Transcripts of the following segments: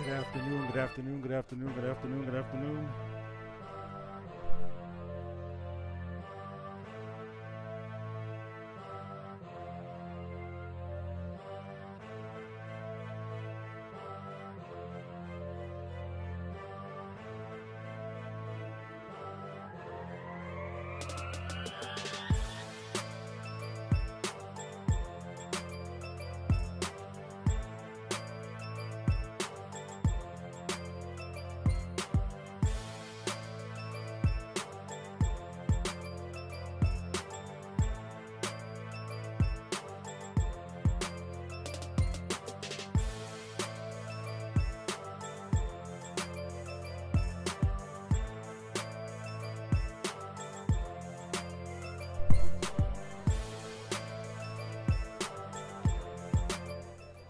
Good afternoon, good afternoon, good afternoon, good afternoon, good afternoon.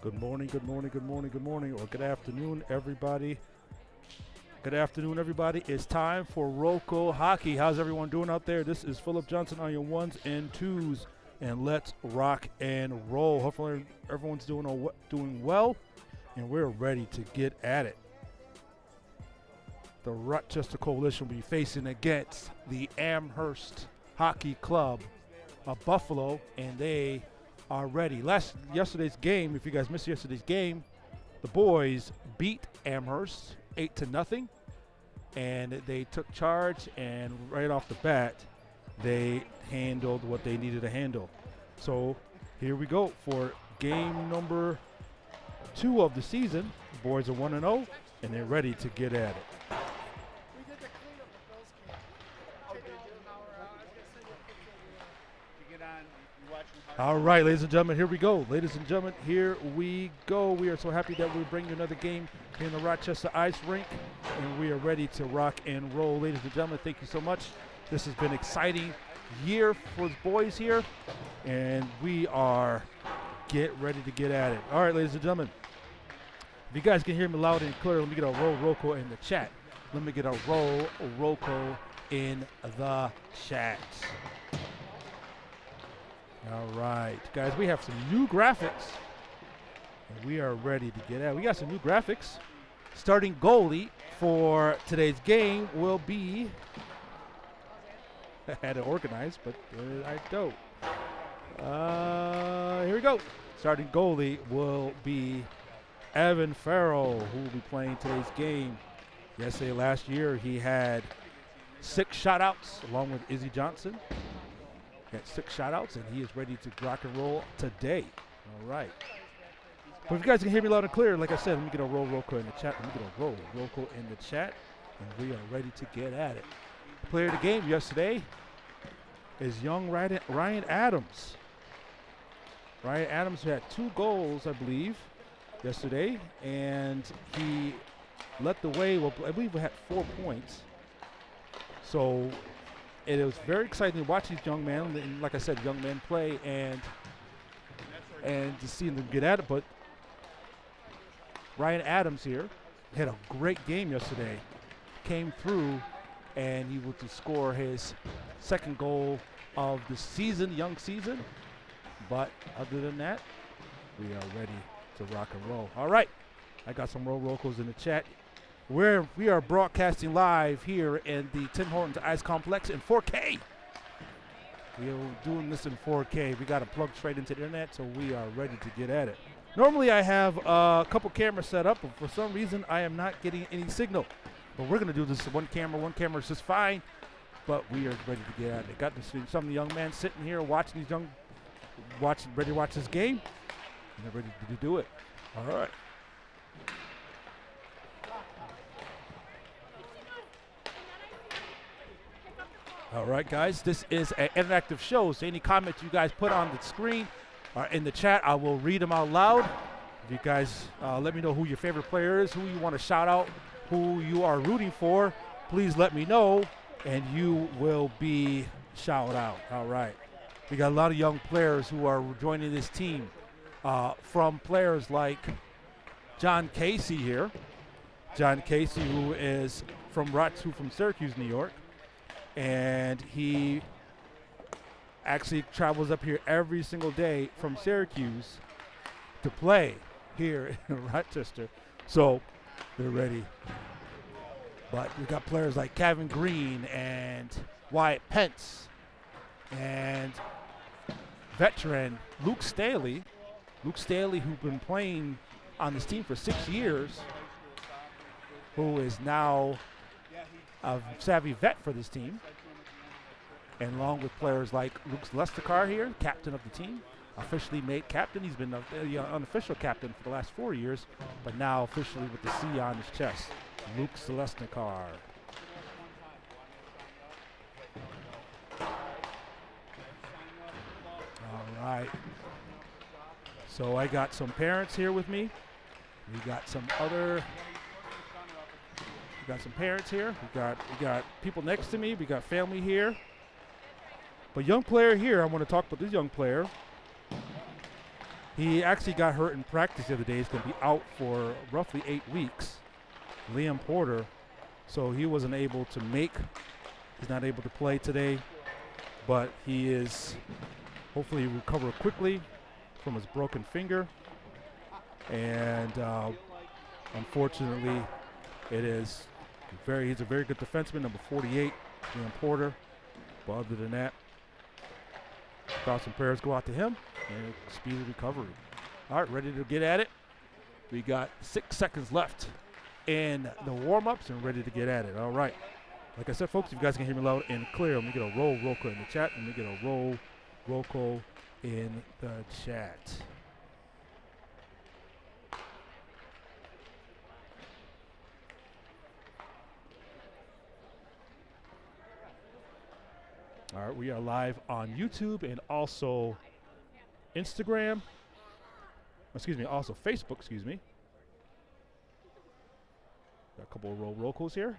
Good morning, good morning, good morning, good morning, or good afternoon, everybody. Good afternoon, everybody. It's time for Roco Hockey. How's everyone doing out there? This is Philip Johnson on your ones and twos, and let's rock and roll. Hopefully, everyone's doing well, and we're ready to get at it. The Rochester Coalition will be facing against the Amherst Hockey Club of Buffalo, and they are ready. Yesterday's game, if you guys missed yesterday's game, the boys beat Amherst 8-0, and they took charge, and right off the bat, they handled what they needed to handle. So here we go for game number 2 of the season. The boys are 1-0, and they're ready to get at it. All right, ladies and gentlemen, here we go. Ladies and gentlemen, here we go. We are so happy that we bring you another game here in the Rochester Ice Rink, and we are ready to rock and roll. Ladies and gentlemen, thank you so much. This has been an exciting year for the boys here, and we are ready to get at it. All right, ladies and gentlemen, if you guys can hear me loud and clear, let me get a roll Roco in the chat. Let me get a roll Roco in the chat. All right, guys, we have some new graphics, and we are ready to get at. We got some new graphics. Starting goalie for today's game will be, I had to organize, but I don't. Here we go. Starting goalie will be Evan Farrell, who will be playing today's game. Yesterday, last year, he had 6 shutouts along with Izzy Johnson. Got 6 shoutouts, and he is ready to rock and roll today. All right. But if you guys can hear me loud and clear, like I said, let me get a roll Roco in the chat. Let me get a roll Roco in the chat, and we are ready to get at it. Player of the game yesterday is young Ryan Adams. Ryan Adams had 2 goals, I believe, yesterday, and he led the way. Well, I believe we had 4 points. So it was very exciting to watch these young men, and like I said, young men play and to see them get at it. But Ryan Adams here had a great game yesterday. Came through, and he was to score his 2nd goal of the season, young season. But other than that, we are ready to rock and roll. All right, I got some roll Rocos in the chat. We are broadcasting live here in the Tim Hortons Ice Complex in 4K. We are doing this in 4K. We got to plug straight into the internet, so we are ready to get at it. Normally I have a couple cameras set up, but for some reason I am not getting any signal. But we're going to do this one camera is just fine, but we are ready to get at it. Got to see some of the young men sitting here watching ready to watch this game, and they're ready to do it. All right. All right, guys, this is an interactive show, so any comments you guys put on the screen or in the chat, I will read them out loud. If you guys let me know who your favorite player is, who you want to shout out, who you are rooting for, please let me know, and you will be shouted out. All right. We got a lot of young players who are joining this team, from players like John Casey here. John Casey, who is from Syracuse, New York. And he actually travels up here every single day from Syracuse to play here in Rochester. So They're ready. But we got players like Kevin Green and Wyatt Pence and veteran Luke Staley. Luke Staley, who's been playing on this team for 6 years, who is now a savvy vet for this team. And along with players like Luke Lesticar here, captain of the team, officially made captain. He's been the unofficial captain for the last 4 years, but now officially with the C on his chest. Luke Lesticar. All right. So I got some parents here with me. We got some parents here. We got people next to me. We got family here. But young player here, I want to talk about this young player. He actually got hurt in practice the other day. He's going to be out for roughly 8 weeks. Liam Porter. So he wasn't able to he's not able to play today. But he is hopefully recover quickly from his broken finger. And unfortunately, he's a very good defenseman, number 48, Liam Porter. But other than that, thoughts and prayers go out to him and speedy recovery. All right, ready to get at it. We got 6 seconds left in the warm-ups and ready to get at it. All right. Like I said, folks, if you guys can hear me loud and clear, let me get a roll call in the chat. Let me get a roll call in the chat. All right, we are live on YouTube and also Instagram. Also Facebook, Got a couple of roll calls here.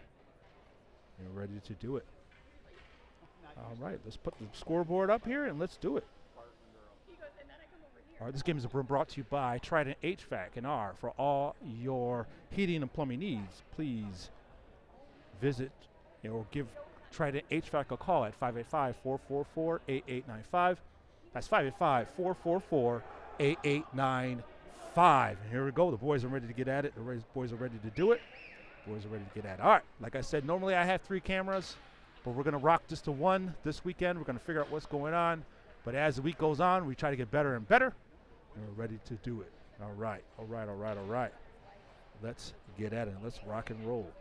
And we're ready to do it. All right, let's put the scoreboard up here and let's do it. All right, this game is brought to you by Trident HVAC and R. For all your heating and plumbing needs, please visit or give Trident HVAC a call at 585-444-8895. That's 585-444-8895. And here we go. The boys are ready to get at it. The boys are ready to do it. Boys are ready to get at it. All right, like I said, normally I have 3 cameras, but we're going to rock just to 1 this weekend. We're going to figure out what's going on. But as the week goes on, we try to get better and better, and we're ready to do it. All right. Let's get at it. Let's rock and roll.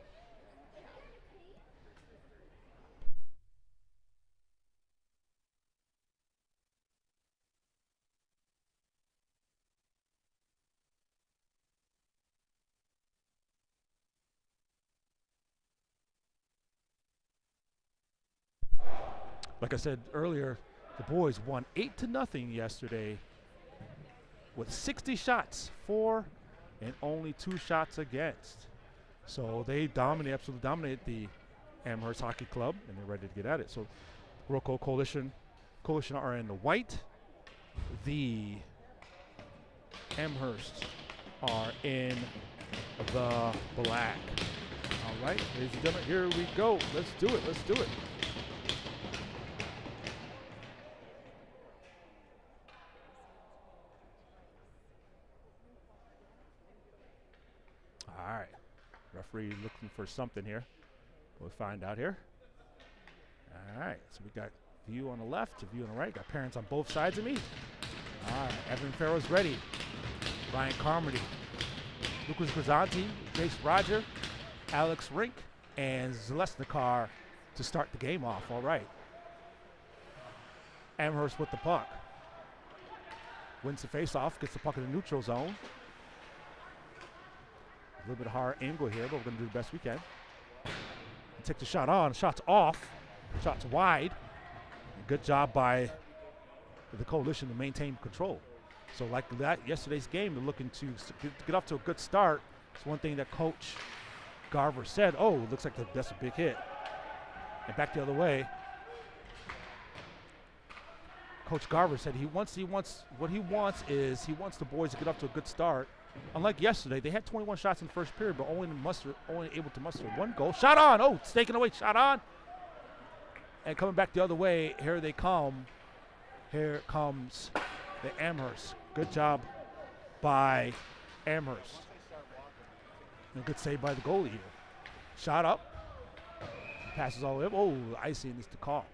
Like I said earlier, the boys won 8-0 yesterday with 60 shots for and only 2 shots against. So they absolutely dominated the Amherst Hockey Club, and they're ready to get at it. So Roco Coalition are in the white. The Amherst are in the black. All right, ladies and gentlemen, here we go. Let's do it. All right, referee looking for something here. We'll find out here. All right, so we got view on the left, view on the right. Got parents on both sides of me. All right, Evan Farrell's ready. Ryan Carmody, Lucas Grisanti, Jace Roger, Alex Rink, and Zalesnikar to start the game off. All right. Amherst with the puck. Wins the face-off, gets the puck in the neutral zone. A little bit of hard angle here, but we're going to do the best we can. Take the shot on, shot's off, shot's wide. Good job by the Coalition to maintain control. So like that, yesterday's game, they're looking to get off to a good start. It's one thing that Coach Garver said, oh, it looks like that's a big hit. And back the other way, Coach Garver said what he wants the boys to get off to a good start. Unlike yesterday, they had 21 shots in the first period, but only able to muster 1 goal. Shot on! Oh, it's taken away. Shot on! And coming back the other way, here they come. Here comes the Amherst. Good job by Amherst. And a good save by the goalie here. Shot up. Passes all the way up. Oh, icing is the call.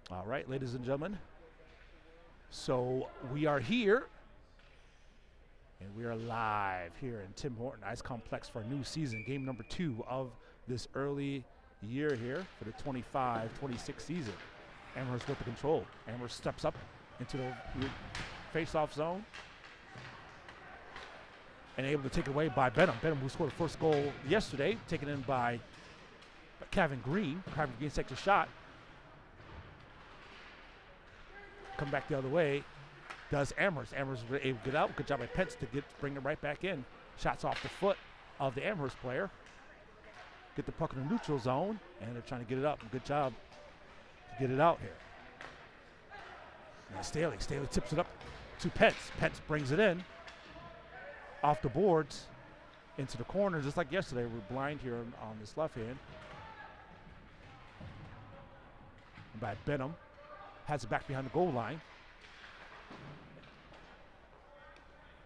All right, ladies and gentlemen. So we are here. And we are live here in Tim Horton Ice Complex for a new season. Game number 2 of this early year here for the 25-26 season. Amherst with the control. Amherst steps up into the face-off zone and able to take it away by Benham. Benham, who scored the first goal yesterday, taken in by Kevin Green. Kevin Green takes a shot. Come back the other way. Does Amherst. Amherst was able to get out. Good job by Pence to bring it right back in. Shots off the foot of the Amherst player. Get the puck in the neutral zone, and they're trying to get it up. Good job to get it out here. Now Staley tips it up to Pence. Pence brings it in. Off the boards, into the corner, just like yesterday. We're blind here on this left hand. And by Benham. Has it back behind the goal line.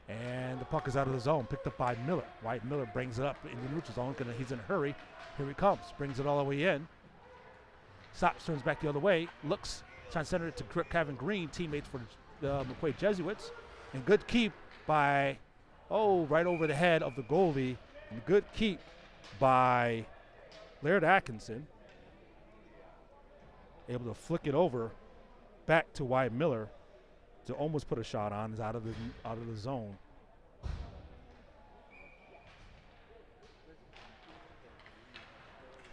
And the puck is out of the zone, picked up by Miller. Wyatt Miller brings it up in the neutral zone. He's in a hurry. Here he comes. Brings it all the way in. Stops, turns back the other way. Looks, trying to center it to Kevin Green, teammates for the McQuaid Jesuits. And good keep by, right over the head of the goalie. And good keep by Laird Atkinson. Able to flick it over back to Wyatt Miller to almost put a shot on. Is out of the zone.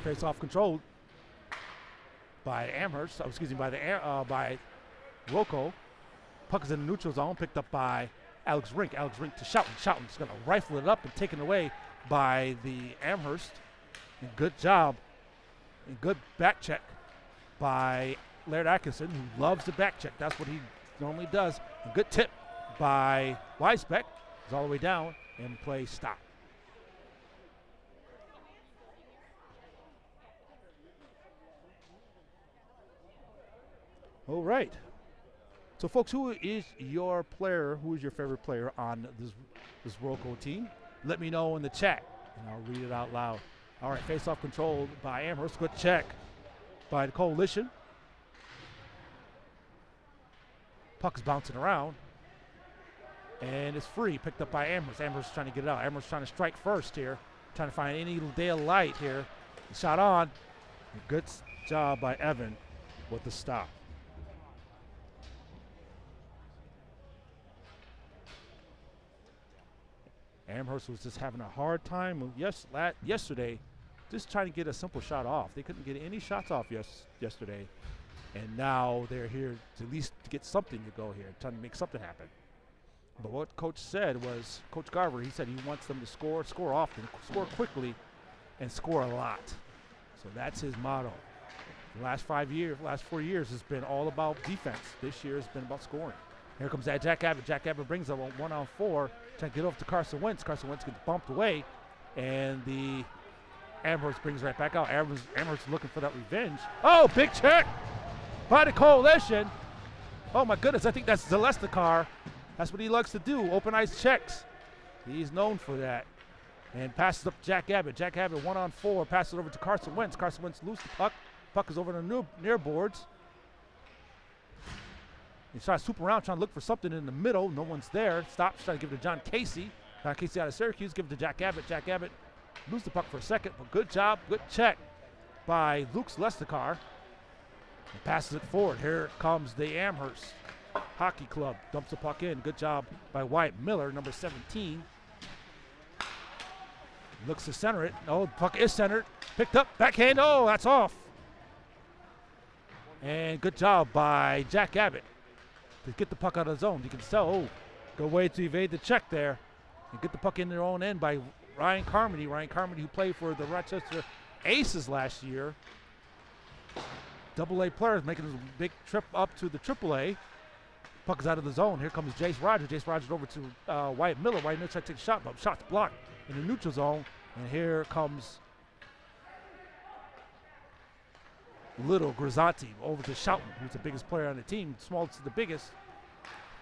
Face off controlled by Amherst. By Rocco. Puck is in the neutral zone, picked up by Alex Rink. Alex Rink to Schouten. Schouten's going to rifle it up and taken away by the Amherst. And good job and good back check by Laird Atkinson, who loves the back check. That's what he normally does. A good tip by Weisbeck. It's all the way down and play stop. All right. So, folks, who is your player? Who is your favorite player on this Rocco team? Let me know in the chat, and I'll read it out loud. All right, face-off controlled by Amherst. Good check by the Coalition. Puck's bouncing around, and it's free. Picked up by Amherst. Amherst trying to get it out. Amherst trying to strike first here, trying to find any day of light here. Shot on. Good job by Evan with the stop. Amherst was just having a hard time yesterday, just trying to get a simple shot off. They couldn't get any shots off yesterday. And now they're here to at least get something to go here, trying to make something happen. But what Coach said was, Coach Garver, he said he wants them to score often, score quickly, and score a lot. So that's his motto. The last 4 years has been all about defense. This year has been about scoring. Here comes that Jack Abbott. Jack Abbott brings up a 1-on-4, trying to get off to Carson Wentz. Carson Wentz gets bumped away, and the Amherst brings right back out. Amherst looking for that revenge. Oh, big check by the Coalition. Oh my goodness, I think that's Zalestakar. That's what he likes to do, open ice checks. He's known for that. And passes up to Jack Abbott. Jack Abbott 1-on-4, passes it over to Carson Wentz. Carson Wentz loses the puck. Puck is over the near boards. He tries to swoop around, trying to look for something in the middle. No one's there. Stops, trying to give it to John Casey. John Casey out of Syracuse, give it to Jack Abbott. Jack Abbott loses the puck for a second, but good job, good check by Luke Zalestakar. And passes it forward. Here comes the Amherst Hockey Club. Dumps the puck in. Good job by Wyatt Miller, number 17. Looks to center it. Oh, the puck is centered. Picked up. Backhand. Oh, that's off. And good job by Jack Abbott to get the puck out of the zone. You can tell, good way to evade the check there. And get the puck in their own end by Ryan Carmody. Ryan Carmody, who played for the Rochester Aces last year. AA players making a big trip up to the AAA. Puck is out of the zone. Here comes Jace Rogers. Jace Rogers over to Wyatt Miller. Wyatt Miller tries to take a shot, but shot's blocked in the neutral zone. And here comes little Grisanti over to Schouten, who's the biggest player on the team, smallest to the biggest.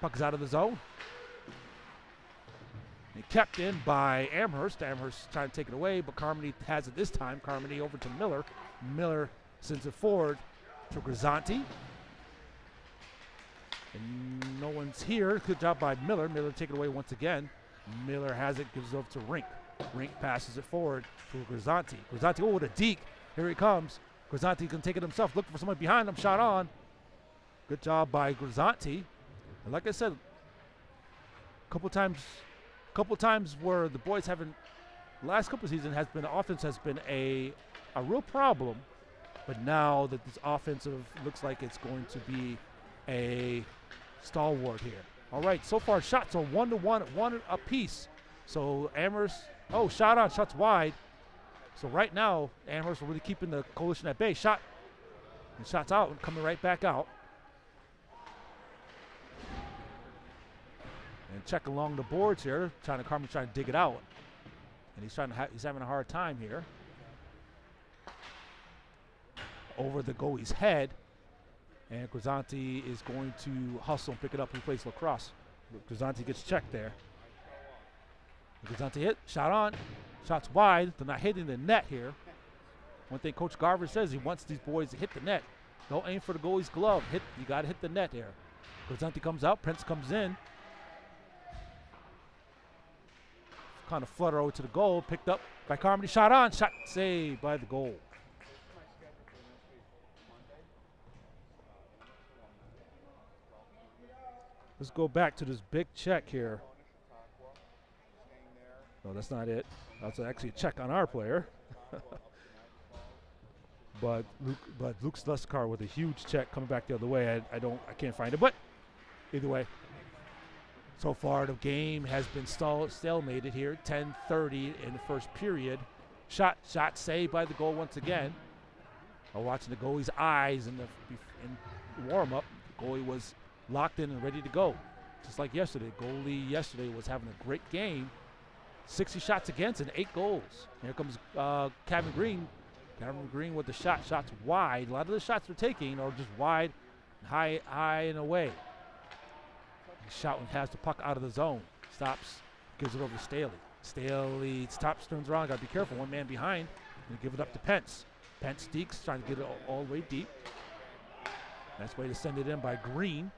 Puck is out of the zone. And kept in by Amherst. Amherst trying to take it away, but Carmody has it this time. Carmody over to Miller. Miller sends it forward to Grisanti. And no one's here. Good job by Miller. Miller take it away once again. Miller has it, gives it over to Rink. Rink passes it forward to Grisanti. Grisanti, oh, with a deke. Here he comes. Grisanti can take it himself. Looking for somebody behind him. Shot on. Good job by Grisanti. And like I said, a couple times where the boys haven't, last couple of seasons has been, offense has been a real problem. But now that this offensive looks like it's going to be a stalwart here. All right, so far shots are 1-1, one apiece. So Amherst, oh, shot on, shots wide. So right now, Amherst are really keeping the coalition at bay. Shot, and shots out and coming right back out. And check along the boards here, Carmen's trying to dig it out. And he's having a hard time here. Over the goalie's head. And Grisanti is going to hustle and pick it up and plays lacrosse. Grisanti gets checked there. Grisanti hit, shot on, shots wide. They're not hitting the net here. One thing Coach Garver says, he wants these boys to hit the net. Don't aim for the goalie's glove. You got to hit the net here. Grisanti comes out, Prince comes in. Kind of flutter over to the goal, picked up by Carmody, shot on, shot saved by the goal. Let's go back to this big check here. No, that's not it. That's actually a check on our player. but Luke Sluskar with a huge check coming back the other way. I can't find it, but either way. So far, the game has been stalemated here. 10:30 in the first period. Shot saved by the goal once again. Watching the goalie's eyes in warm-up. The goalie was locked in and ready to go. Just like yesterday. Goalie yesterday was having a great game. 60 shots against and 8 goals. Here comes Kevin Green. Kevin Green with the shots wide. A lot of the shots they're taking are just wide, high and away. Schouten has the puck out of the zone. Stops, gives it over to Staley. Staley stops, turns around. Got to be careful. One man behind. And give it up to Pence. Pence deeks, trying to get it all the way deep. Nice way to send it in by Green.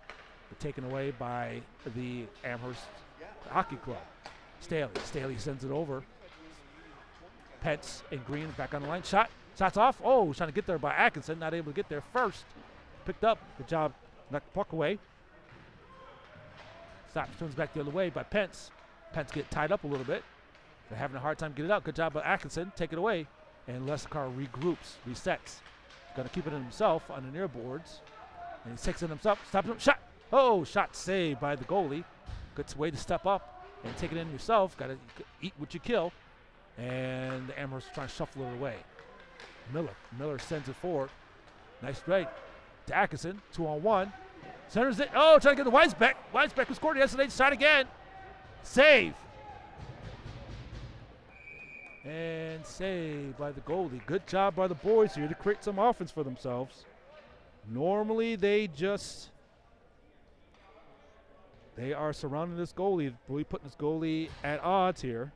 But taken away by the Amherst Hockey Club. Staley sends it over. Pence and Green back on the line. Shots off. Oh, trying to get there by Atkinson. Not able to get there first. Picked up. Good job. Knocked the puck away. Stops, turns back the other way by Pence. Pence get tied up a little bit. They're having a hard time getting it out. Good job by Atkinson. Take it away. And Leskar regroups, resets. Going to keep it in himself on the near boards. And he takes it himself. Stops him. Shot. Oh, shot saved by the goalie. Good way to step up and take it in yourself. Got to eat what you kill. And the Amherst trying to shuffle it away. Miller sends it forward. Nice straight to Atkinson. 2-on-1. Centers it. Oh, trying to get to Weisbeck. Weisbeck who scored yesterday. Shot again. Save. And saved by the goalie. Good job by the boys here to create some offense for themselves. Normally they are surrounding this goalie. Really putting this goalie at odds here.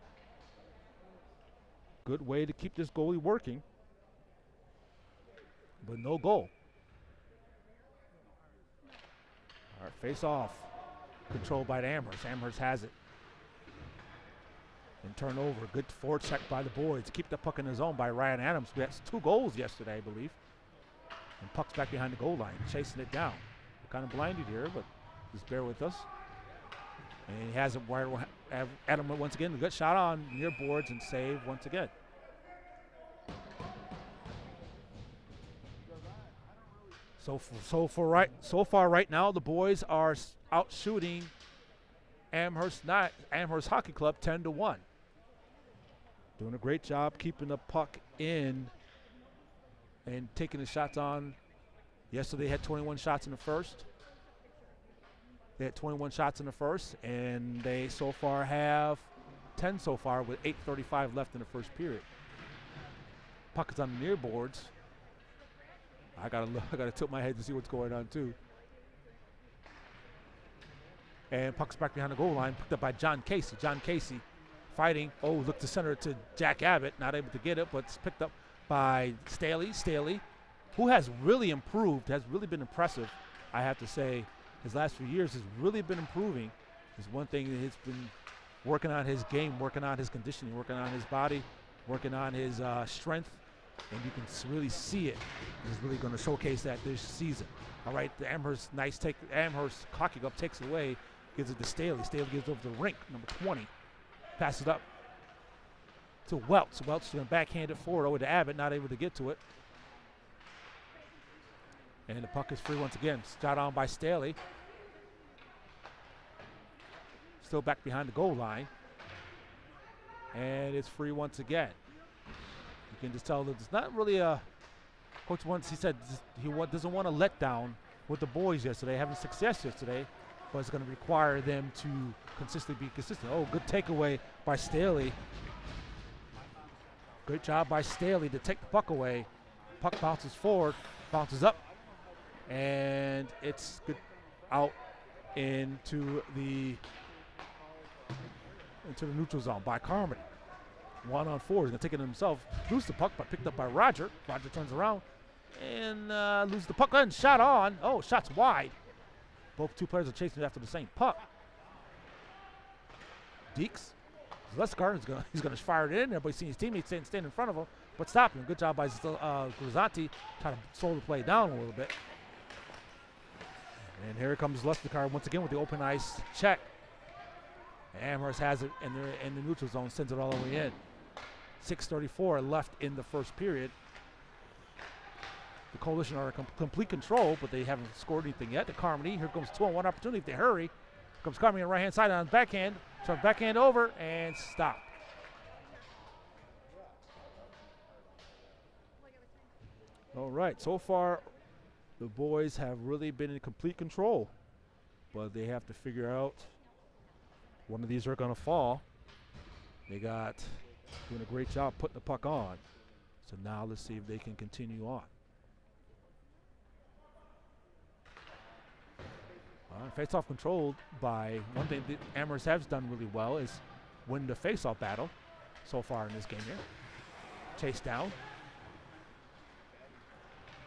Good way to keep this goalie working. But no goal. All right, face off. Controlled by the Amherst. Amherst has it. And turnover. Good forward check by the boys. Keep the puck in the zone by Ryan Adams. We had 2 goals yesterday, I believe. And puck's back behind the goal line, chasing it down. We're kind of blinded here, but just bear with us. And he has it wired. Adam once again. A good shot on near boards and save once again. So far right now, the boys are out shooting Amherst Hockey Club 10-1. Doing a great job keeping the puck in and taking the shots on. Yesterday they had 21 shots in the first. They had 21 shots in the first, and they so far have 10 so far with 8:35 left in the first period. Puck is on the near boards. I gotta tilt my head to see what's going on too. And puck's back behind the goal line, picked up by John Casey. John Casey fighting. Oh, look to center to Jack Abbott, not able to get it, but it's picked up by Staley. Staley, who has really improved, has really been impressive, I have to say. His last few years has really been improving. Is one thing that he's been working on his game, working on his conditioning, working on his body, working on his strength, and you can really see it. He's really going to showcase that this season. All right, the Amherst Amherst clocking up, takes it away, gives it to Staley. Staley gives it over to Rink, number 20. Passes it up to Welch. Welch going to backhand it forward over to Abbott, not able to get to it. And the puck is free once again. Shot on by Staley. Still back behind the goal line. And it's free once again. You can just tell that it's not really a coach once he said he doesn't want to let down with the boys yesterday, having success yesterday, but it's going to require them to consistently be consistent. Oh, good takeaway by Staley. Great job by Staley to take the puck away. Puck bounces forward, bounces up, and it's good out into the neutral zone by Carmody. 1-on-4, he's going to take it himself, lose the puck, but picked up by Roger. Roger turns around and loses the puck and shot on. Oh, shot's wide. Both two players are chasing after the same puck. Deeks, Leskar, he's going to fire it in there, but he's seen his teammates stand in front of him, but stop him. Good job by Grisanti, trying to slow the play down a little bit. And here comes Leskar once again with the open ice check. Amherst has it in the neutral zone, sends it all the way in. 6:34 left in the first period. The Coalition are in complete control, but they haven't scored anything yet. The Carmody, here comes 2-on-1 opportunity if they hurry. Here comes Carmody on the right-hand side on his backhand. Trying to backhand over and stop. All right, so far the boys have really been in complete control, but they have to figure out one of these are going to fall. They got doing a great job putting the puck on. So now let's see if they can continue on. Face-off controlled by one thing that Amherst has done really well is win the face-off battle so far in this game here. Chase down.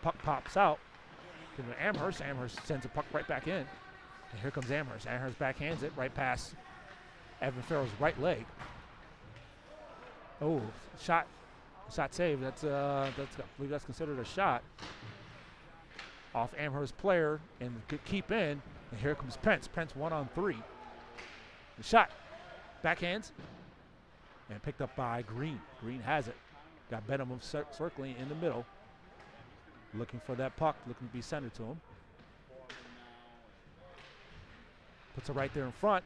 Puck pops out. Amherst sends the puck right back in. And here comes Amherst. Amherst backhands it right past Evan Farrell's right leg. Oh, shot saved. I believe that's considered a shot off Amherst player and good keep in. And here comes Pence. Pence 1-on-3. The shot, backhands, and picked up by Green. Green has it. Got Benham circling in the middle, looking for that puck, looking to be centered to him. Puts it right there in front.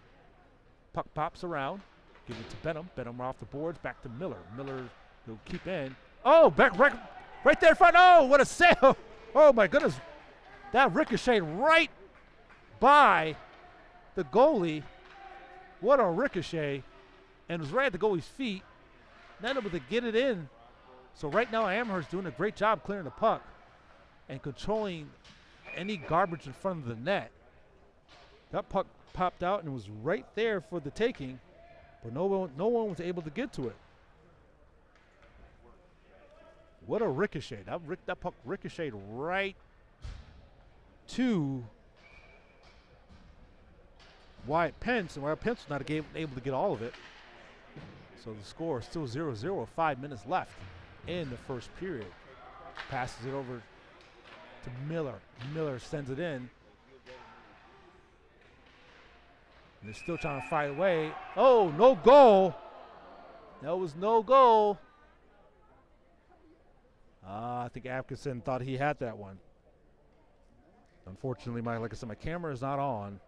Puck pops around. Give it to Benham. Benham off the boards. Back to Miller. Miller will keep in. Oh, back right there in front. Oh, what a save. Oh, my goodness. That ricocheted right by the goalie. What a ricochet. And it was right at the goalie's feet. Not able to get it in. So right now Amherst doing a great job clearing the puck and controlling any garbage in front of the net. That puck popped out and it was right there for the taking, but no one was able to get to it. What a ricochet. That puck ricocheted right to Wyatt Pence, and Wyatt Pence was not able to get all of it. So the score is still 0-0 with 5 minutes left in the first period. Passes it over to Miller. Miller sends it in. And they're still trying to fight away. Oh, no goal. That was no goal. I think Atkinson thought he had that one. Unfortunately, like I said, my camera is not on.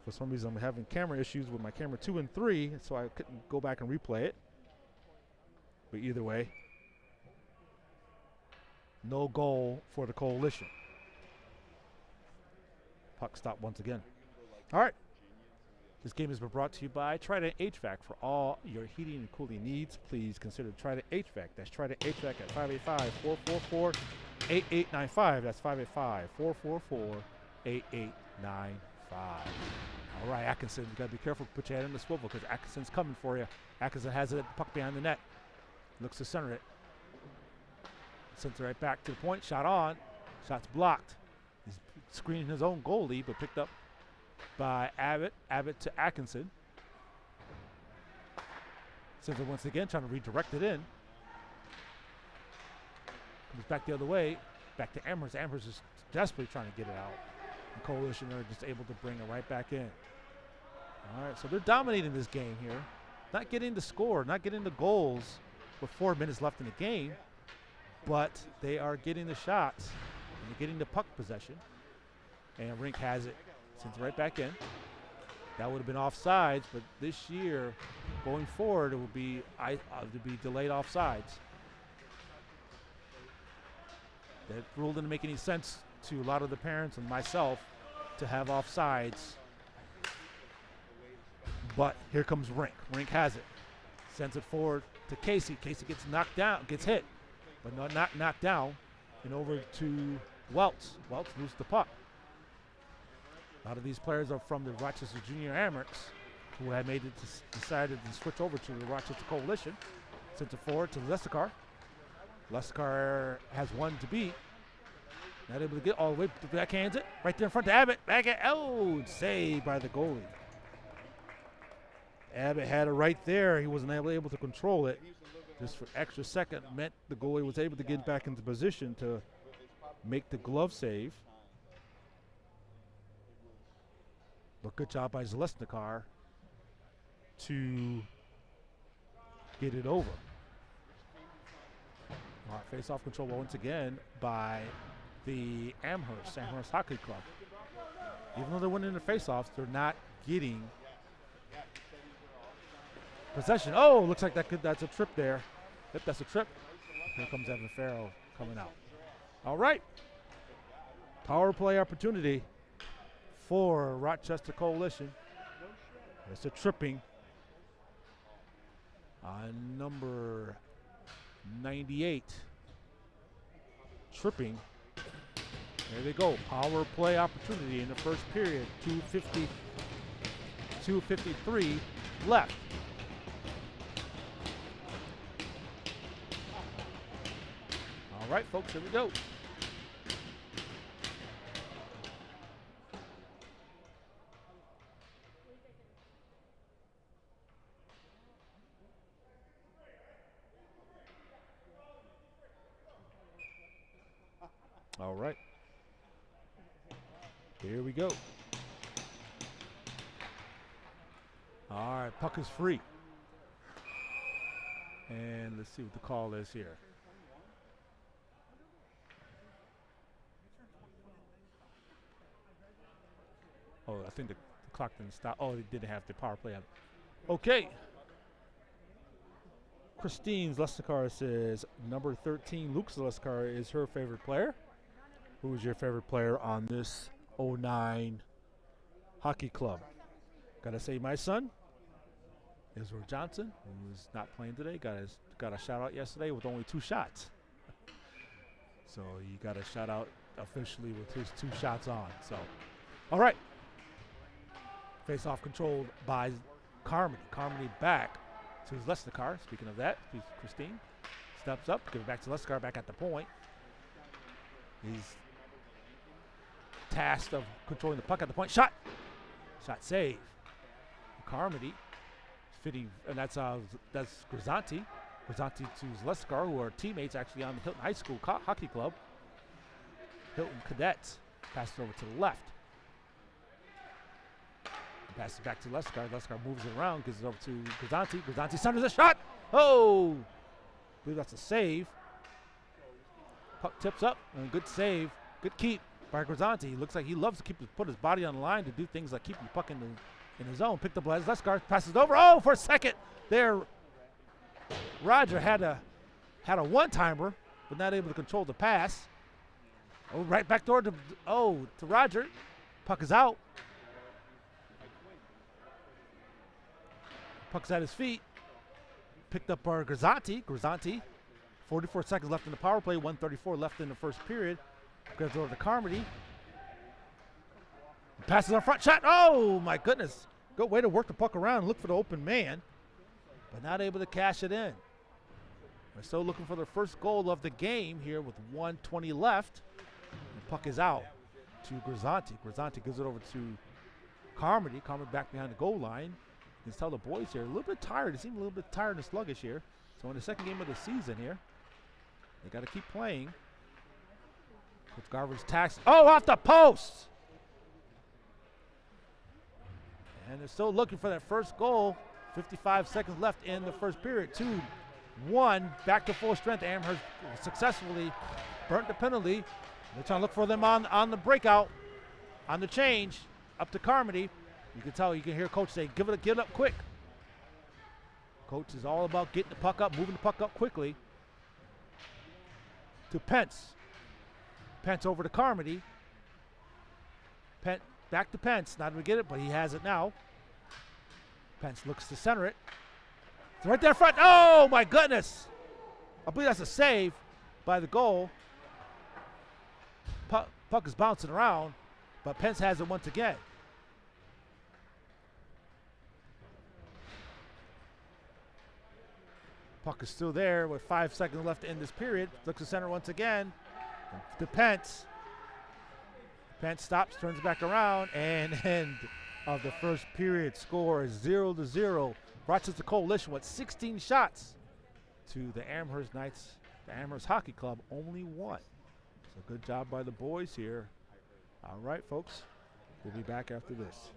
For some reason, I'm having camera issues with my camera 2 and 3, so I couldn't go back and replay it. But either way, no goal for the Coalition. Puck stop once again. All right. This game has been brought to you by Trident HVAC. For all your heating and cooling needs, please consider Trident HVAC. That's Trident HVAC at 8895. That's 585-444-8895. All right, Atkinson, you got to be careful. Put your head in the swivel because Atkinson's coming for you. Atkinson has it, puck behind the net. Looks to center it. Sends it right back to the point. Shot on. Shot's blocked. He's screening his own goalie, but picked up by Abbott. Abbott to Atkinson. Sends it once again, trying to redirect it in. Comes back the other way. Back to Amherst. Amherst is desperately trying to get it out. The Coalition are just able to bring it right back in. All right, so they're dominating this game here. Not getting the score, not getting the goals with 4 minutes left in the game, but they are getting the shots and they're getting the puck possession. And Rink has it, sends it right back in. That would have been offsides, but this year, going forward, it will be delayed offsides. That rule didn't make any sense to a lot of the parents and myself to have offsides. But here comes Rink. Rink has it. Sends it forward to Casey. Casey gets knocked down, gets hit, but not knocked down. And over to Welts. Welts loses the puck. A lot of these players are from the Rochester Junior Amherst who had decided to switch over to the Rochester Coalition. Sends it forward to Lesticar. Lesticar has one to beat. Not able to get all the way, backhands it. Right there in front to Abbott. Oh, saved by the goalie. Abbott had it right there. He wasn't able to control it. Just for extra second meant the goalie was able to get back into position to make the glove save. But good job by Zalesnikar to get it over. All right, face-off control once again by the Amherst Hockey Club. Even though they're winning the face-offs, they're not getting possession. Oh, looks like that's a trip there. Yep, that's a trip. Here comes Evan Farrell coming out. All right. Power play opportunity for Rochester Coalition. It's a tripping on number 98. Tripping. There they go. Power play opportunity in the first period. 2:53 left. All right, folks, here we go. All right. Here we go. All right, puck is free. And let's see what the call is here. Oh, I think the clock didn't stop. Oh, they didn't have the power play. Okay. Christine Zalesnikar says number 13, Luke Zalesnikar, is her favorite player. Who is your favorite player on this 09 hockey club? Gotta say my son, Israel Johnson, who's not playing today, got a shout out yesterday with only 2 shots. So you got a shout out officially with his 2 shots on. So, all right. Face off controlled by Carmody. Carmody back to Zalesnikar. Speaking of that, Christine steps up, give it back to Zalesnikar back at the point. He's tasked of controlling the puck at the point. Shot save. Carmody fitting, and that's Grisanti. Grisanti to Zalesnikar, who are teammates actually on the Hilton High School Hockey Club. Hilton Cadets passes over to the left. Passes it back to Zalesnikar. Zalesnikar moves it around, gives it over to Grisanti. Grisanti centers a shot. Oh! I believe that's a save. Puck tips up, and good save. Good keep by Grisanti. Looks like he loves to put his body on the line to do things like keep the puck in the zone. Picked up by Zalesnikar, passes over. Oh, for a second there, Roger had a one-timer, but not able to control the pass. Oh, right back door to Roger. Puck is out. Puck's at his feet. Picked up by Grisanti. Grisanti 44 seconds left in the power play, 134 left in the first period. Goes over to Carmody. Passes on front, shot. Oh my goodness. Good way to work the puck around and look for the open man, but not able to cash it in. We're still looking for the first goal of the game here with 1:20 left. The puck is out to Grisanti. Grisanti gives it over to Carmody. Carmody back behind the goal line. You can tell the boys here a little bit tired. They seem a little bit tired and sluggish here. So in the second game of the season here, they got to keep playing. Coach Garver's tax. Oh, off the post! And they're still looking for that first goal. 55 seconds left in the first period. 2-1, back to full strength. Amherst successfully burnt the penalty. They're trying to look for them on the breakout, on the change, up to Carmody. You can tell, you can hear Coach say, give it up quick. Coach is all about getting the puck up, moving the puck up quickly. To Pence. Pence over to Carmody. Back to Pence, not going to get it, but he has it now. Pence looks to center it. It's right there in front. Oh, my goodness. I believe that's a save by the goal. Puck is bouncing around, but Pence has it once again. Puck is still there with 5 seconds left in this period. Looks to center once again. To Pence. Pence stops, turns back around, and end of the first period. Score is 0-0. Rochester Coalition with 16 shots to the Amherst Knights. The Amherst Hockey Club only one. So good job by the boys here. All right, folks. We'll be back after this.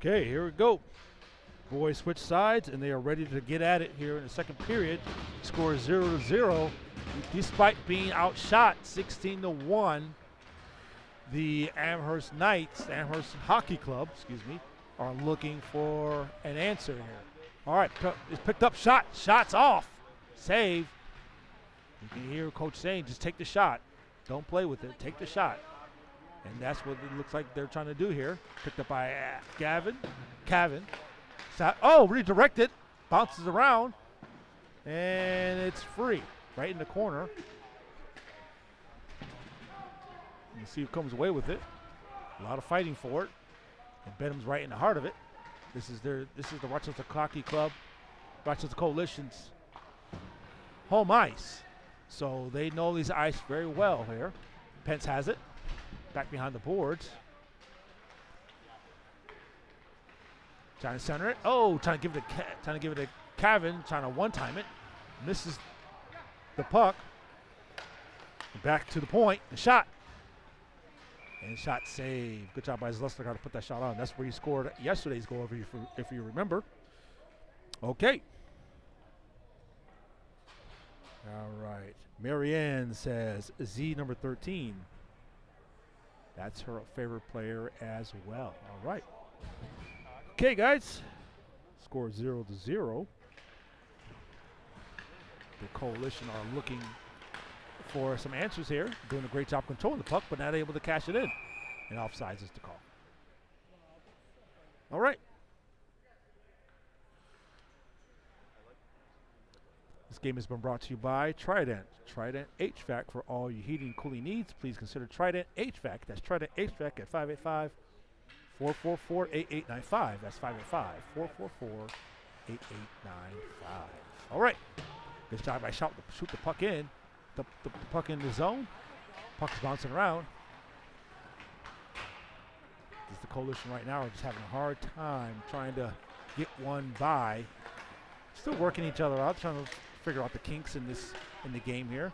Okay, here we go. Boys switch sides, and they are ready to get at it here in the second period. Score is 0-0. Despite being outshot 16-1, the Amherst Knights, the Amherst Hockey Club, are looking for an answer here. All right, it's picked up shot. Shot's off. Save. You can hear Coach saying, just take the shot. Don't play with it. Take the shot. And that's what it looks like they're trying to do here. Picked up by Cavan. Oh, redirected. Bounces around. And it's free. Right in the corner. You see who comes away with it. A lot of fighting for it. And Benham's right in the heart of it. This is the Rochester Hockey Club, Rochester Coalition's home ice. So they know these ice very well here. Pence has it. Back behind the boards. Trying to center it. Oh, trying to give it to Cavan. Trying to one-time it. Misses the puck. Back to the point. The shot. And shot save. Good job by Zlesler to put that shot on. That's where he scored yesterday's goal, if you remember. Okay. All right. Marianne says Z number 13. That's her favorite player as well. All right. Okay, guys. Score 0-0. The Coalition are looking for some answers here. Doing a great job controlling the puck, but not able to cash it in. And offsides is the call. All right. This game has been brought to you by Trident. Trident HVAC for all your heating and cooling needs. Please consider Trident HVAC. That's Trident HVAC at 585-444-8895. That's 585-444-8895. All right. Good job by shoot the puck in. The puck in the zone. Puck's bouncing around. This is the Coalition right now are just having a hard time trying to get one by. Still working each other out, trying to figure out the kinks in the game here.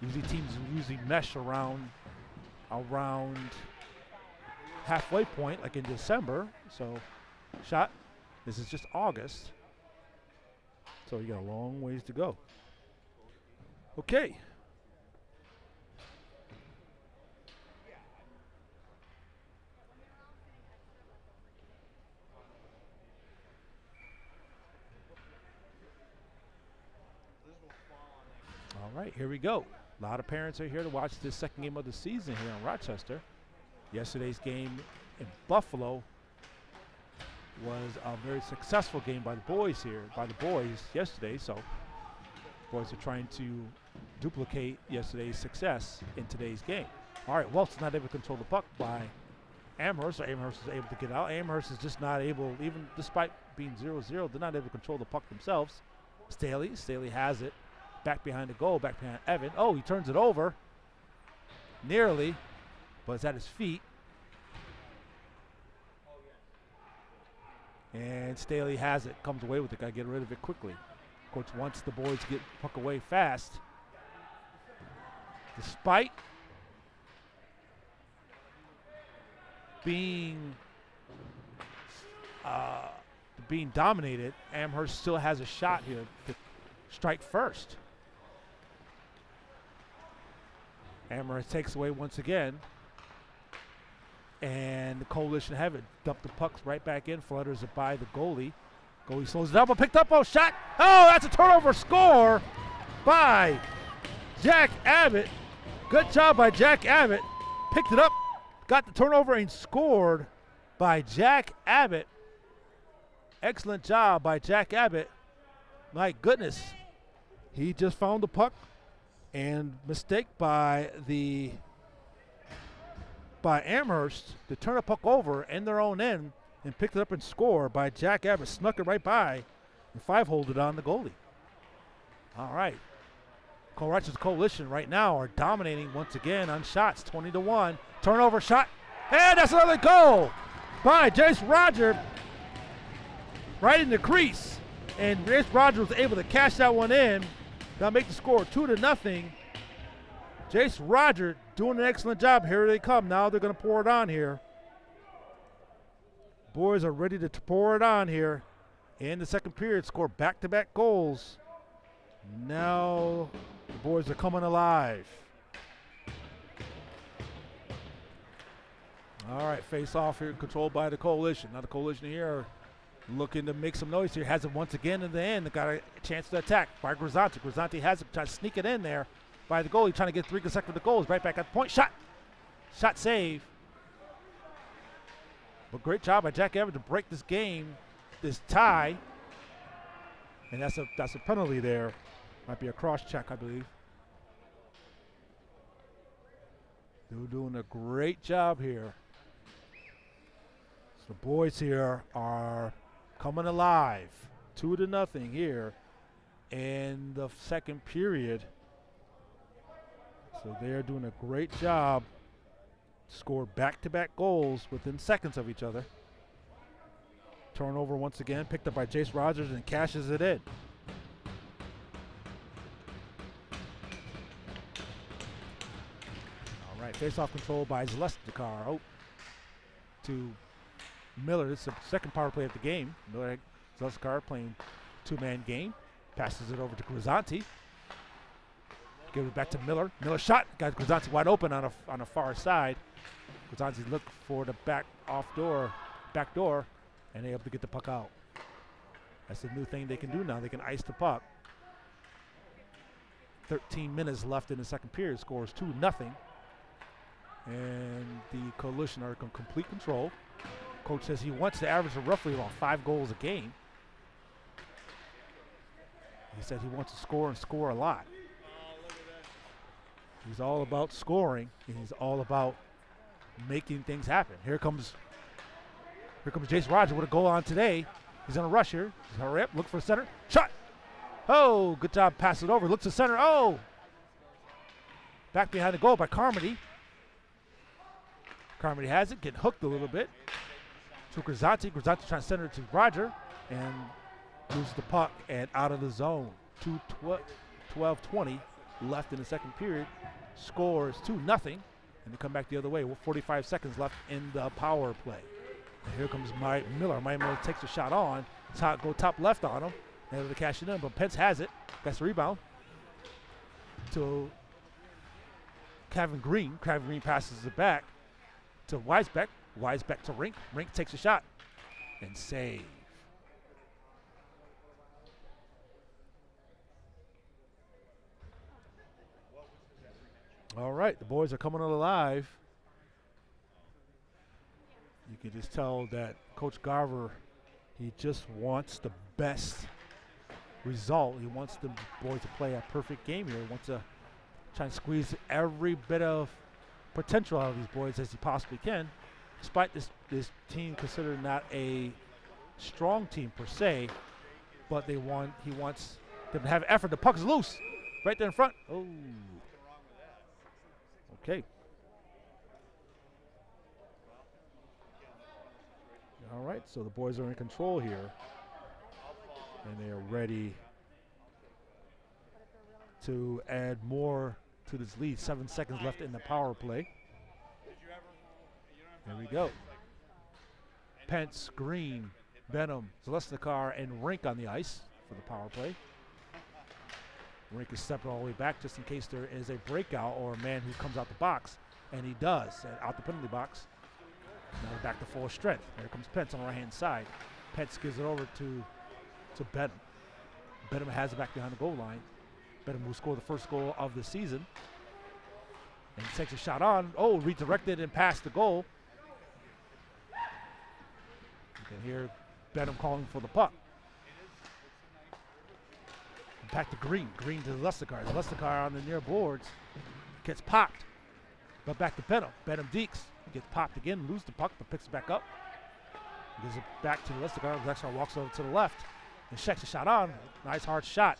Usually teams mesh around halfway point, like in December. So shot. This is just August. So you got a long ways to go. Okay. All right, here we go. A lot of parents are here to watch this second game of the season here in Rochester. Yesterday's game in Buffalo was a very successful game by the boys yesterday. So boys are trying to duplicate yesterday's success in today's game. All right, Welch not able to control the puck by Amherst. So Amherst is able to get out. Amherst is just not able, even despite being 0-0, they're not able to control the puck themselves. Staley has it. Back behind the goal, back behind Evan. Oh, he turns it over. Nearly, but it's at his feet. And Staley has it, comes away with it. Got to get rid of it quickly. Of course, once the boys get puck away fast, despite being dominated, Amherst still has a shot here to strike first. Amherst takes away once again. And the Coalition have it. Dump the pucks right back in. Flutters it by the goalie. Goalie slows it up. Picked up. Oh, shot. Oh, that's a turnover score by Jack Abbott. Good job by Jack Abbott. Picked it up. Got the turnover and scored by Jack Abbott. Excellent job by Jack Abbott. My goodness. He just found the puck. And mistake by Amherst to turn the puck over in their own end and picked it up and score by Jack Abbott. Snuck it right by and 5-holed it on the goalie. All right. Rochester's Coalition right now are dominating once again on shots, 20-1. Turnover shot. And that's another goal by Jace Roger right in the crease. And Jace Roger was able to cash that one in. That'll make the score 2-0. Jace Roger doing an excellent job. Here they come. Now they're going to pour it on here. Boys are ready to pour it on here. In the second period, score back-to-back goals. Now the boys are coming alive. All right, face off here, controlled by the Coalition. Now the Coalition here are looking to make some noise here. Has it once again in the end. They got a chance to attack by Grisanti. Grisanti has it, trying to sneak it in there by the goalie, trying to get 3 consecutive goals. Right back at the point. Shot save. But great job by Jack Abbott to break this game, this tie. And that's a penalty there. Might be a cross check, I believe. They're doing a great job here. So the boys here are coming alive. 2-0 here in the second period. So they're doing a great job. Score back-to-back goals within seconds of each other. Turnover once again, picked up by Jace Rogers and cashes it in. All right, face-off control by Zalestakar. Oh, to Miller. This is the second power play of the game. Miller, Zalestakar playing two-man game. Passes it over to Grisanti. Give it back to Miller. Miller shot. Got Grisanti wide open on a far side. Grisanti look for the back door, and they're able to get the puck out. That's the new thing they can do now. They can ice the puck. 13 minutes left in the second period. Scores 2-0. And the Coalition are in complete control. Coach says he wants to average roughly around 5 goals a game. He said he wants to score and score a lot. He's all about scoring, and he's all about making things happen. Here comes Jason Rogers with a goal on today. He's in a rush here. Hurry up, look for the center. Shot! Oh, good job, pass it over. Looks to center. Oh! Back behind the goal by Carmody. Carmody has it, getting hooked a little bit. To Grisanti. Grisanti trying to center it to Roger, and loses the puck and out of the zone. 12:20 left in the second period. Scores 2-0, and they come back the other way with 45 seconds left in the power play. And here comes Mike Miller. Mike Miller takes a shot on. Go top left on him. Able to cash it in, but Pence has it. Gets the rebound to Kevin Green. Kevin Green passes it back to Weisbeck. Weisbeck to Rink. Rink takes a shot and save. All right, the boys are coming alive. You can just tell that Coach Garver, he just wants the best result. He wants the boys to play a perfect game here. He wants to try and squeeze every bit of potential out of these boys as he possibly can, despite this team considered not a strong team per se, but he wants them to have effort. The puck is loose right there in front. Oh. Okay. All right, so the boys are in control here, and they are ready to add more to this lead. 7 seconds left in the power play. There we go. Pence, Green, Benham, Zalesnikar, and Rink on the ice for the power play. Rink is stepping all the way back just in case there is a breakout or a man who comes out the box, and he does, out the penalty box. Now back to full strength. Here comes Pence on the right-hand side. Pence gives it over to Benham. Benham has it back behind the goal line. Benham will score the first goal of the season. And he takes a shot on. Oh, redirected and past the goal. You can hear Benham calling for the puck. Back to Green. Green to Lustigard. Lustigard on the near boards. Gets popped. But back to Benham. Benham deeks. Gets popped again. Loses the puck, but picks it back up. Gives it back to Lustigard. Lustigard walks over to the left and checks the shot on. Nice hard shot.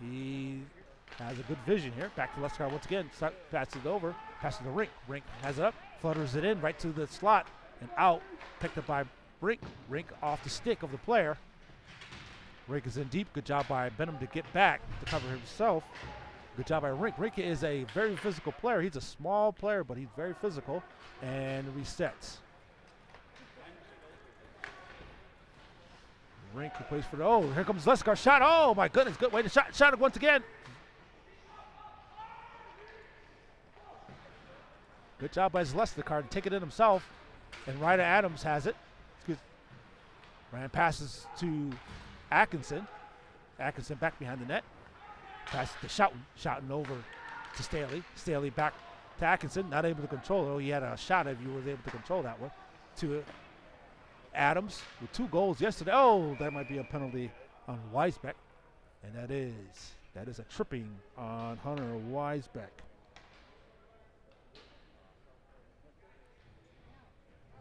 He has a good vision here. Back to Lustigard once again. Passes it over. Passes to Rink. Rink has it up. Flutters it in right to the slot and out. Picked up by Rink. Rink off the stick of the player. Rink is in deep. Good job by Benham to get back to cover himself. Good job by Rink. Rink is a very physical player. He's a small player, but he's very physical. And resets. Rink who plays for the, oh, here comes Leskar. Shot. Oh, my goodness. Good way to shot. Shot it once again. Good job by Zalesnikar to take it in himself. And Ryder Adams has it. Ryan passes to Atkinson. Atkinson back behind the net. Passes to Schouten. Schouten over to Staley. Staley back to Atkinson. Not able to control it. Oh, he had a shot if he was able to control that one. To Adams with 2 goals yesterday. Oh, that might be a penalty on Weisbeck. And that is a tripping on Hunter Weisbeck.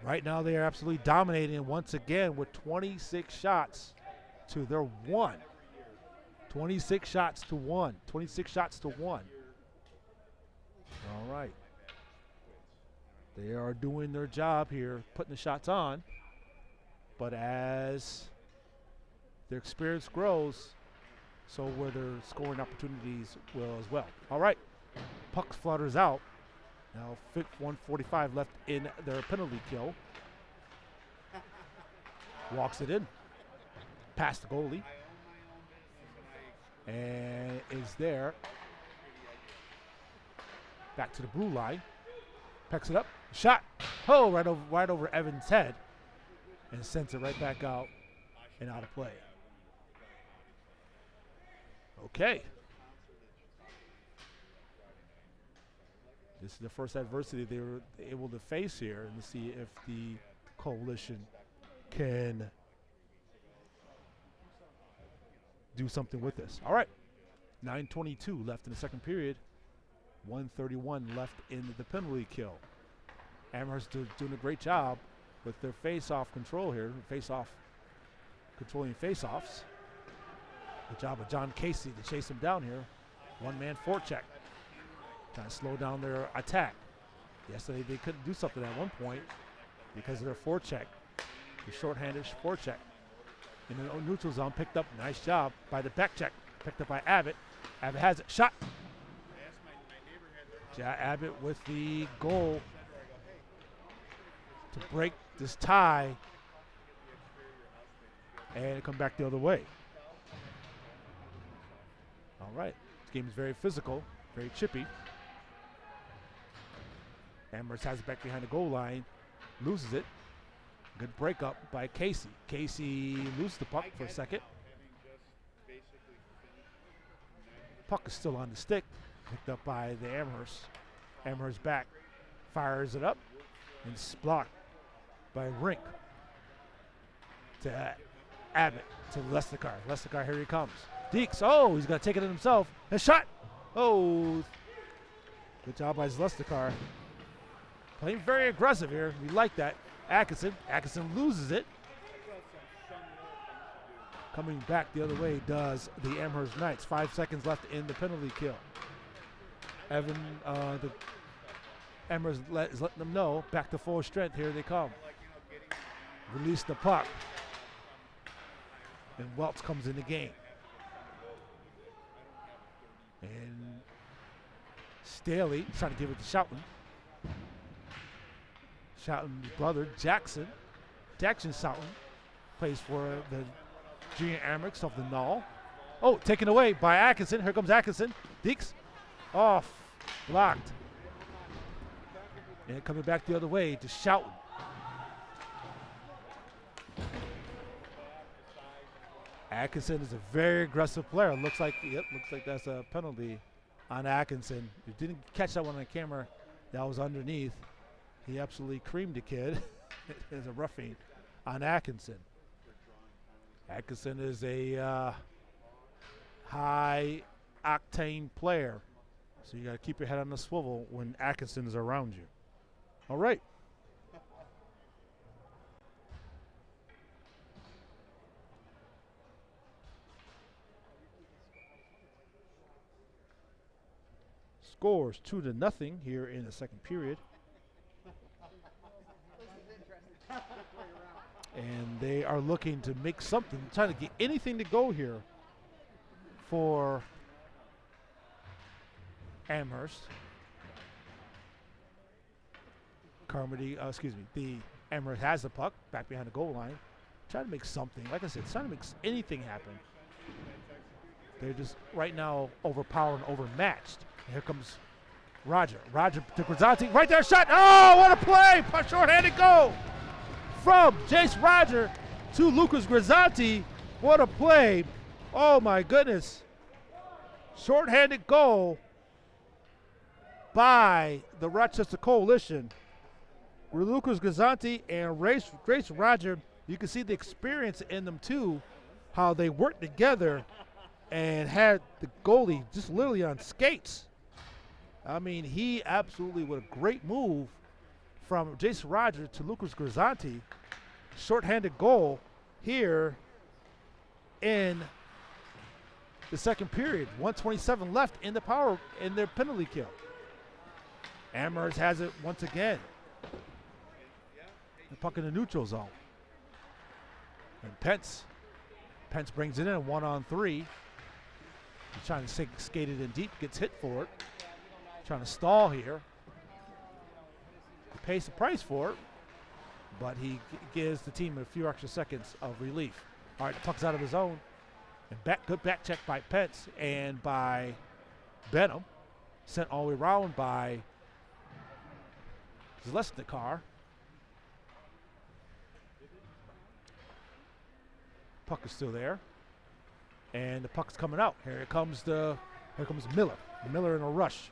Right now they are absolutely dominating once again with 26 shots to their 1. 26 shots to 1. 26 shots to 1. All right. They are doing their job here, putting the shots on. But as their experience grows, so will their scoring opportunities will as well. All right. Puck flutters out. Now 1:45 left in their penalty kill. Walks it in. Past the goalie. And is there. Back to the blue line. Picks it up. Shot. Oh, right over Evans' head. And sends it right back out and out of play. Okay. This is the first adversity they were able to face here, and to see if the coalition can do something with this. All right, 9:22 left in the second period. 1:31 left in the penalty kill. Amherst doing a great job with their face-off control here. Controlling face-offs. Good job of John Casey to chase him down here. One-man forecheck. Trying to slow down their attack. Yesterday they couldn't do something at one point because of their forecheck. The shorthanded forecheck. In the neutral zone, picked up. Nice job by the back check. Picked up by Abbott. Abbott has it. Shot. Abbott with the goal to break this tie and come back the other way. All right. This game is very physical, very chippy. Amherst has it back behind the goal line, loses it. Good breakup by Casey. Casey loses the puck for a second. Puck is still on the stick, picked up by the Amherst. Amherst back, fires it up, and it's blocked by Rink to Abbott to Lesnicar. Lesnicar, here he comes. Deeks, oh, he's going to take it in himself. And shot. Oh, good job by Lesnicar. Playing very aggressive here. We like that. Atkinson loses it. Coming back the other way does the Amherst Knights. 5 seconds left in the penalty kill. The Amherst is letting them know, back to full strength, here they come. Release the puck. And Welch comes in the game. And Staley trying to give it to Schouten. Schouten's brother, Jackson Schouten, plays for the junior Amherst of the Null. Oh, taken away by Atkinson. Here comes Atkinson. Deeks off, blocked. And coming back the other way to Schouten. Atkinson is a very aggressive player. Looks like that's a penalty on Atkinson. You didn't catch that one on camera. That was underneath. He absolutely creamed the kid. There's a roughing on Atkinson. Atkinson is a high-octane player, so you got to keep your head on the swivel when Atkinson is around you. All right. Scores 2-0 here in the second period. And they are looking to make something, trying to get anything to go here for Amherst. The Amherst has the puck back behind the goal line. Trying to make something, like I said, trying to make anything happen. They're just right now overpowered and overmatched. And here comes Roger. Roger to Grazanti. Right there, shot. Oh, what a play! Short-handed goal from Jace Roger to Lucas Grazanti. What a play. Oh, my goodness. Short-handed goal by the Rochester Coalition. Lucas Grazanti and Grace Roger, you can see the experience in them, too, how they worked together and had the goalie just literally on skates. I mean, he absolutely, with a great move from Jason Rogers to Lucas Grazanti. Short-handed goal here in the second period. 1:27 left in their penalty kill. Amherst has it once again. The puck in the neutral zone. And Pence brings it in 1-on-3. He's trying to skate it in deep, gets hit for it. Trying to stall here. He pays the price for it, but he gives the team a few extra seconds of relief. All right, the puck's out of the zone. And good back check by Pence and by Benham. Sent all the way around by Zlesnikar. Puck is still there. And the puck's coming out. Here comes Miller. Miller in a rush.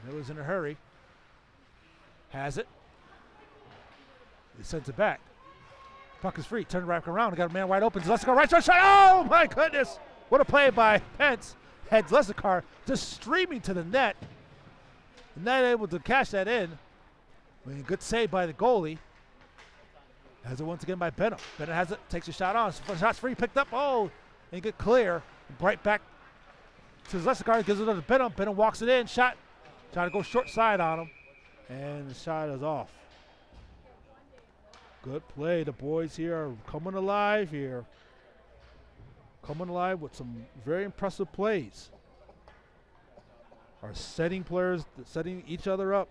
Miller's in a hurry. Has it. He sends it back. Puck is free. Turn it back around. Got a man wide open. Zleskar right shot. Oh, my goodness. What a play by Pence. Had Zleskar just streaming to the net. Not able to cash that in. I mean, good save by the goalie. Has it once again by Bennett. Bennett has it. Takes a shot on. Shot's free. Picked up. Oh, and get clear. Right back to Zleskar. Gives it to Bennett. Bennett walks it in. Shot. Trying to go short side on him. And the shot is off. Good play. The boys here are coming alive here. Coming alive with some very impressive plays. Are setting each other up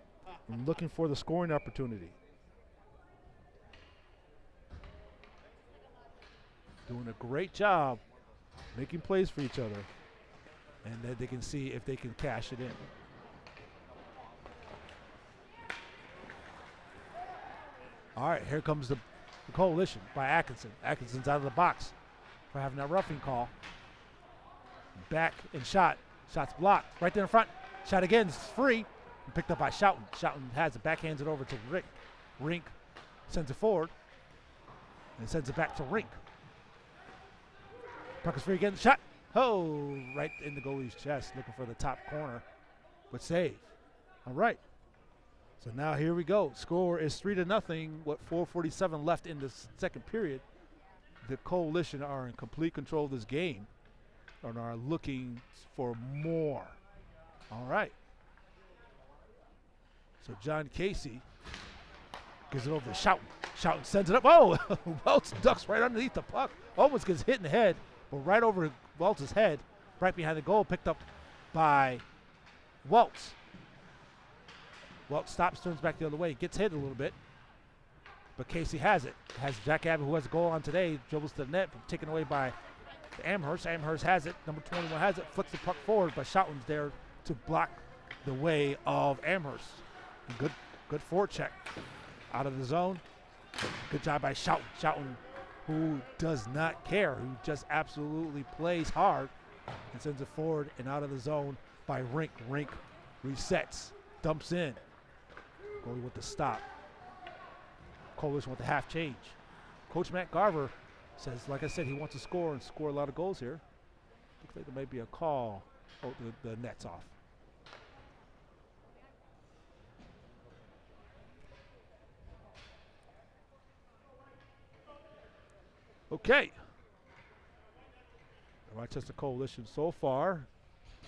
and looking for the scoring opportunity. Doing a great job making plays for each other, and then they can see if they can cash it in. All right, here comes the coalition by Atkinson. Atkinson's out of the box for having that roughing call. Back and shot. Shot's blocked. Right there in front. Shot again. It's free. And picked up by Schouten. Schouten has it. Backhands it over to Rink. Rink sends it forward. And sends it back to Rink. Puck is free again. Shot. Oh, right in the goalie's chest. Looking for the top corner. But save. All right. So now here we go. Score is 3-0. What, 4:47 left in the second period. The Coalition are in complete control of this game and are looking for more. All right. So John Casey gives it over to Schouten. Schouten sends it up. Oh, Welts ducks right underneath the puck. Almost gets hit in the head, but right over Welts' head, right behind the goal, picked up by Welts. Welts stops, turns back the other way, gets hit a little bit, but Casey has it. Has Jack Abbott, who has a goal on today, dribbles to the net, taken away by Amherst. Amherst has it. Number 21 has it. Flicks the puck forward, but Schauten's there to block the way of Amherst. Good forecheck out of the zone. Good job by Schouten. Schouten, who does not care, who just absolutely plays hard and sends it forward and out of the zone by Rink. Rink resets, dumps in. Goalie with the stop. Coalition with the half change. Coach Matt Garver says, like I said, he wants to score and score a lot of goals here. Looks like there might be a call. Oh, the net's off. Okay. The Rochester Coalition so far,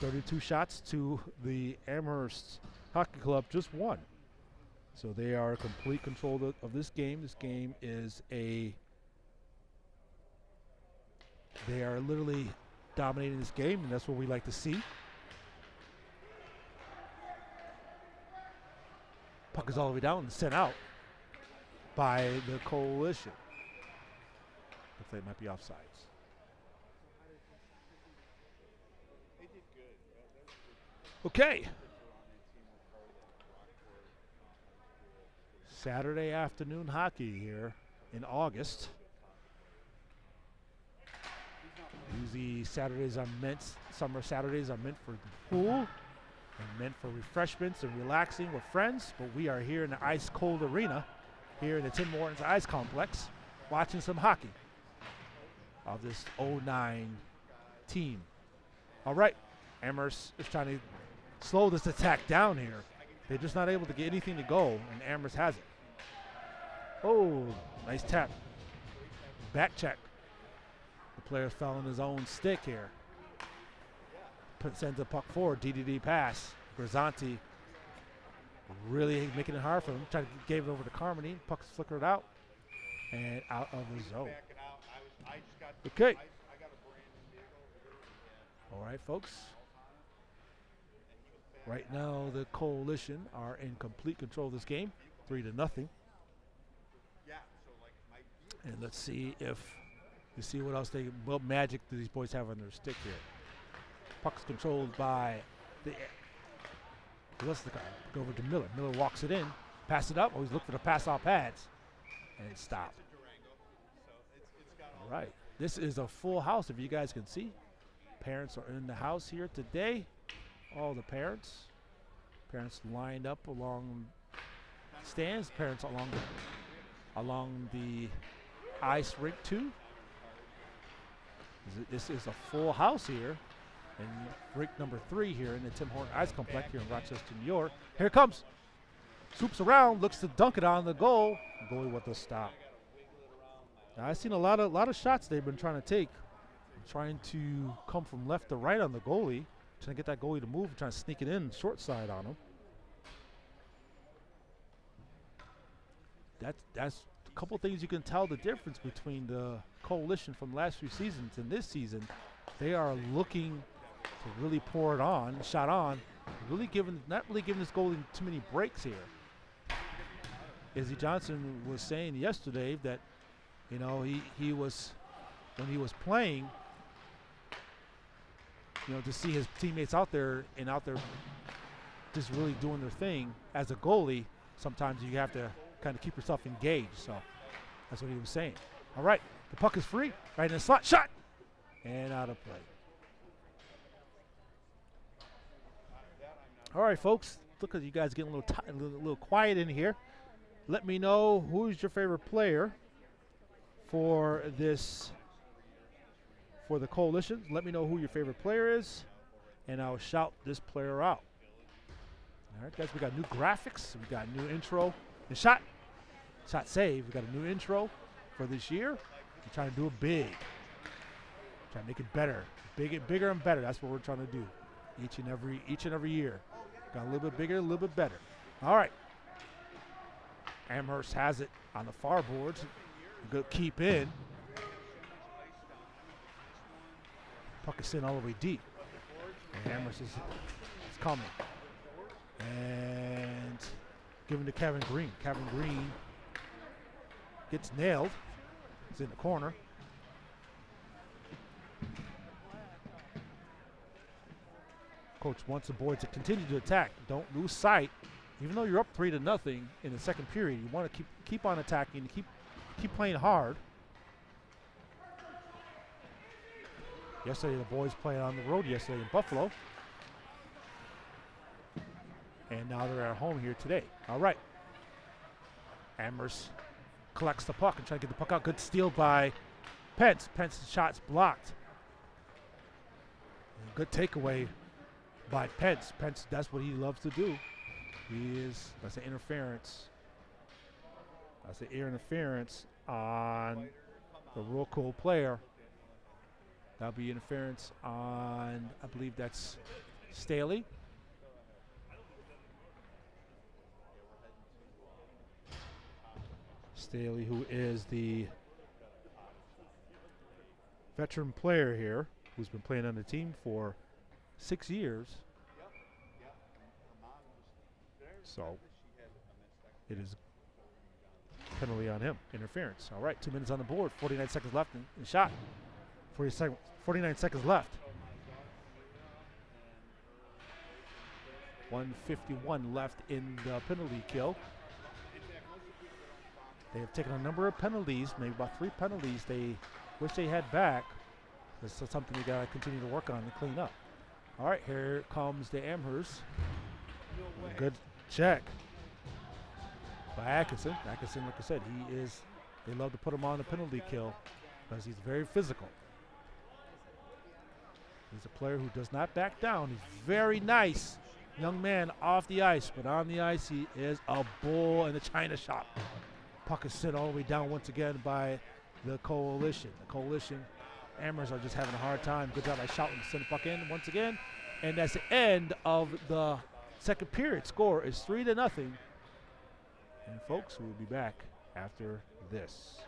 32 shots to the Amherst Hockey Club, just one. So they are in complete control of this game. This game is they are literally dominating this game, and that's what we like to see. Puck is all the way down and sent out by the Coalition. Looks like it might be offsides. Okay. Saturday afternoon hockey here in August. Usually summer Saturdays are meant for the pool and meant for refreshments and relaxing with friends, but we are here in the ice cold arena here in the Tim Hortons Ice Complex watching some hockey of this 09 team. All right, Amherst is trying to slow this attack down here. They're just not able to get anything to go, and Amherst has it. Oh, nice tap. Back check. The player fell on his own stick here. Sends the puck forward, DDD pass. Grisante really making it hard for him. Gave it over to Carmody. Puck's flickered out and out of the zone. Okay. All right, folks. Right now, the Coalition are in complete control of this game, 3-0. And let's see what else what magic do these boys have on their stick here. Puck's controlled by the Zleskar. Go over to Miller. Miller walks it in, pass it up. Always look for the pass off pads, and it stopped. All right, this is a full house. If you guys can see, parents are in the house here today. All the parents lined up along stands. Parents along along the ice rink 2. This is a full house here in rink number 3 here in the Tim Horton Ice Complex here in Rochester, New York. Here it comes. Swoops around, looks to dunk it on the goal. Goalie with the stop. Now, I've seen a lot of shots they've been trying to take, trying to come from left to right on the goalie, trying to get that goalie to move, trying to sneak it in short side on him. That's a couple things you can tell the difference between the Coalition from the last few seasons and this season. They are looking to really pour it on, shot on, not really giving this goalie too many breaks here. Izzy Johnson was saying yesterday that, you know, he was, when he was playing, you know, to see his teammates out there just really doing their thing as a goalie, sometimes you have to kind of keep yourself engaged. So that's what he was saying. All right, the puck is free, right in the slot, shot, and out of play. All right, folks, look at you guys getting a little quiet in here. Let me know who's your favorite player for the Coalition. Let me know who your favorite player is, and I'll shout this player out. All right, guys, we got new graphics. We got new intro. The shot save. We got a new intro for this year. We're trying to do it big. Trying to make it better, bigger and better. That's what we're trying to do each and every year. Got a little bit bigger, a little bit better. All right. Amherst has it on the far boards. Good keep in. Puck is in all the way deep. And Amherst is coming. And giving to Kevin Green. Kevin Green gets nailed. It's in the corner. Coach wants the boys to continue to attack. Don't lose sight. Even though you're up 3-0 in the second period, you want to keep on attacking, keep playing hard. Yesterday, the boys played on the road yesterday in Buffalo. And now they're at home here today. All right. Amherst collects the puck and tries to get the puck out. Good steal by Pence. Pence's shot's blocked. And good takeaway by Pence. Pence, that's what he loves to do. That's an interference. That's an ear interference on the Roco player. That'll be interference on, I believe that's Staley. Staley, who is the veteran player here, who's been playing on the team for 6 years. So it is penalty on him, interference. All right, 2 minutes on the board, 49 seconds left in shot. 49 seconds left. 1:51 left in the penalty kill. They have taken a number of penalties, maybe about 3 penalties they wish they had back. This is something we got to continue to work on and clean up. All right, here comes the Amherst. Good check by Atkinson. Atkinson, like I said, they love to put him on the penalty kill because he's very physical. He's a player who does not back down. He's very nice young man off the ice, but on the ice he is a bull in the china shop. Puck is sent all the way down once again by the Coalition. The Coalition, Amherst are just having a hard time. Good job by shouting to send the puck in once again. And that's the end of the second period. Score is 3-0. And folks, we'll be back after this.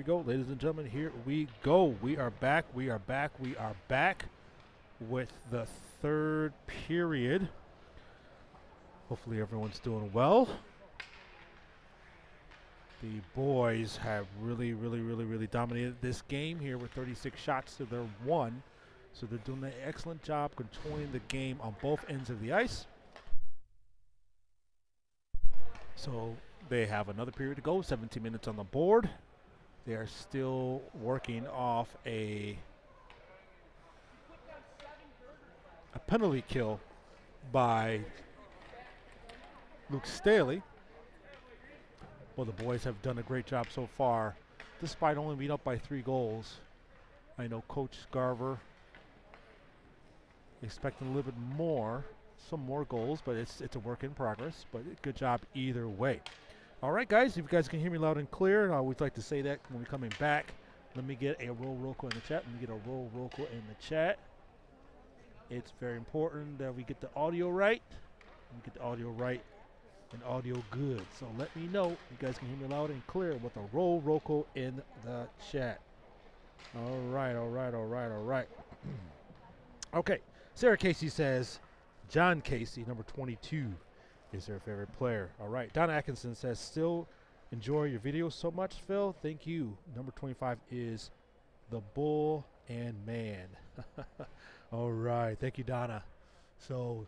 go, ladies and gentlemen. Here we go. We are back. We are back. We are back with the third period. Hopefully everyone's doing well. The boys have really dominated this game here with 36 shots to their 1. So they're doing an excellent job controlling the game on both ends of the ice. So they have another period to go, 17 minutes on the board. They are still working off a penalty kill by Luke Staley. Well, the boys have done a great job so far, despite only being up by 3 goals. I know Coach Garver expecting a little bit more, some more goals, but it's a work in progress. But good job either way. All right, guys, if you guys can hear me loud and clear, I always like to say that when we're coming back. Let me get a roll call in the chat. Let me get a roll call in the chat. It's very important that we get the audio right. We get the audio right and audio good. So let me know if you guys can hear me loud and clear with a roll call in the chat. All right. Okay, Sarah Casey says John Casey, number 22. Is their favorite player. All right. Donna Atkinson says, still enjoy your videos so much, Phil. Thank you. Number 25 is the Bull and Man. All right. Thank you, Donna. So,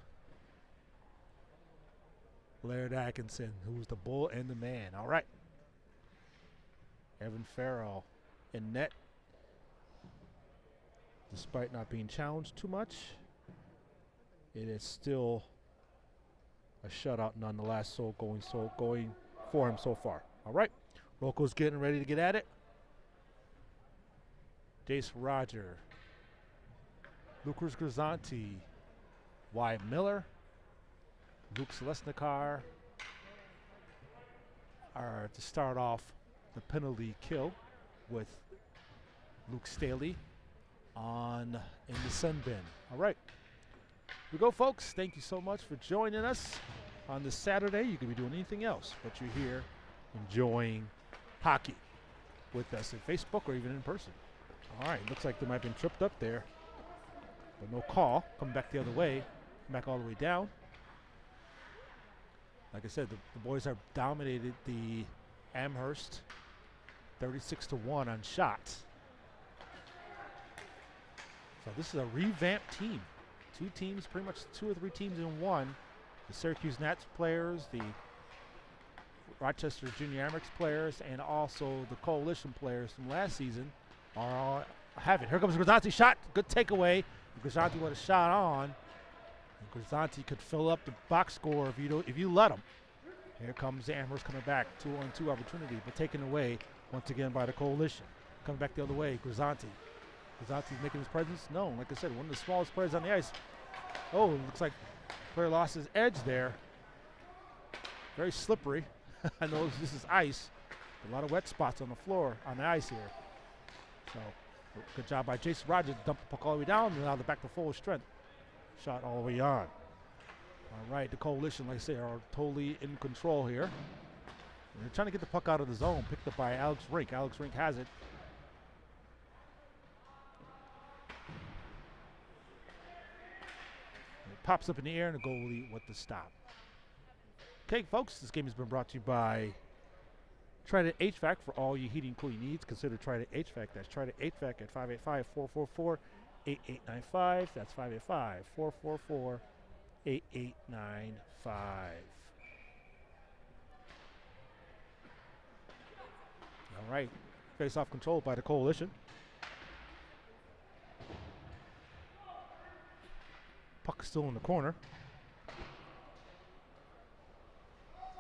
Laird Atkinson, who's the Bull and the Man. All right. Evan Farrell in net. Despite not being challenged too much, it is still a shutout nonetheless, so going for him so far. All right, Rocco's getting ready to get at it. Jace Roger, Lucas Grisanti, Wyatt Miller, Luke Selesnikar are to start off the penalty kill with Luke Staley in the sun bin. All right. Here we go, folks. Thank you so much for joining us on this Saturday. You could be doing anything else, but you're here enjoying hockey with us on Facebook or even in person. All right, looks like they might have been tripped up there, but no call. Coming back the other way, back all the way down. Like I said, the boys have dominated the Amherst 36-1 on shots. So this is a revamped team. 2 teams, pretty much 2 or 3 teams in one. The Syracuse Nats players, the Rochester Junior Amerks players, and also the Coalition players from last season are all have it. Here comes Grisanti's shot. Good takeaway. Grisanti with a shot on. Grisanti could fill up the box score if you let him. Here comes Amherst coming back. 2-on-2 opportunity, but taken away once again by the Coalition. Coming back the other way, Grisanti. Grisanti's making his presence known. Like I said, one of the smallest players on the ice. Oh, looks like player lost his edge there. Very slippery. I know this is ice. A lot of wet spots on the floor, on the ice here. So, good job by Jason Rogers. Dump the puck all the way down, and now they're back to full strength. Shot all the way on. All right, the Coalition, like I say, are totally in control here. They're trying to get the puck out of the zone. Picked up by Alex Rink. Alex Rink has it. Pops up in the air, and the goalie with the stop. Okay, folks, this game has been brought to you by Trident HVAC for all your heating and cooling needs. Consider Trident HVAC. That's Trident HVAC at 585-444-8895. That's 585-444-8895. All right, face-off controlled by the Coalition. Puck still in the corner.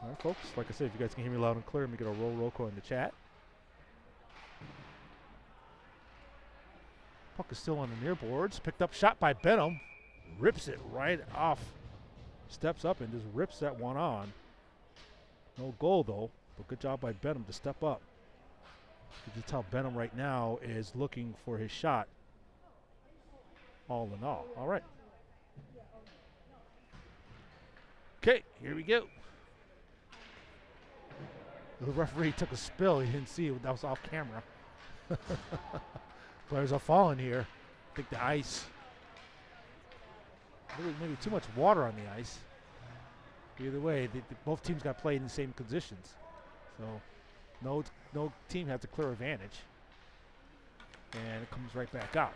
All right, folks. Like I said, if you guys can hear me loud and clear, let me get a roll call in the chat. Puck is still on the near boards. Picked up, shot by Benham. Rips it right off. Steps up and just rips that one on. No goal, though. But good job by Benham to step up. You can tell Benham right now is looking for his shot. All in all. All right. Okay, here we go. The referee took a spill. He didn't see it. That was off camera. Players are falling here. I think the ice, maybe too much water on the ice. Either way, both teams got played in the same conditions. So no team has a clear advantage. And it comes right back out.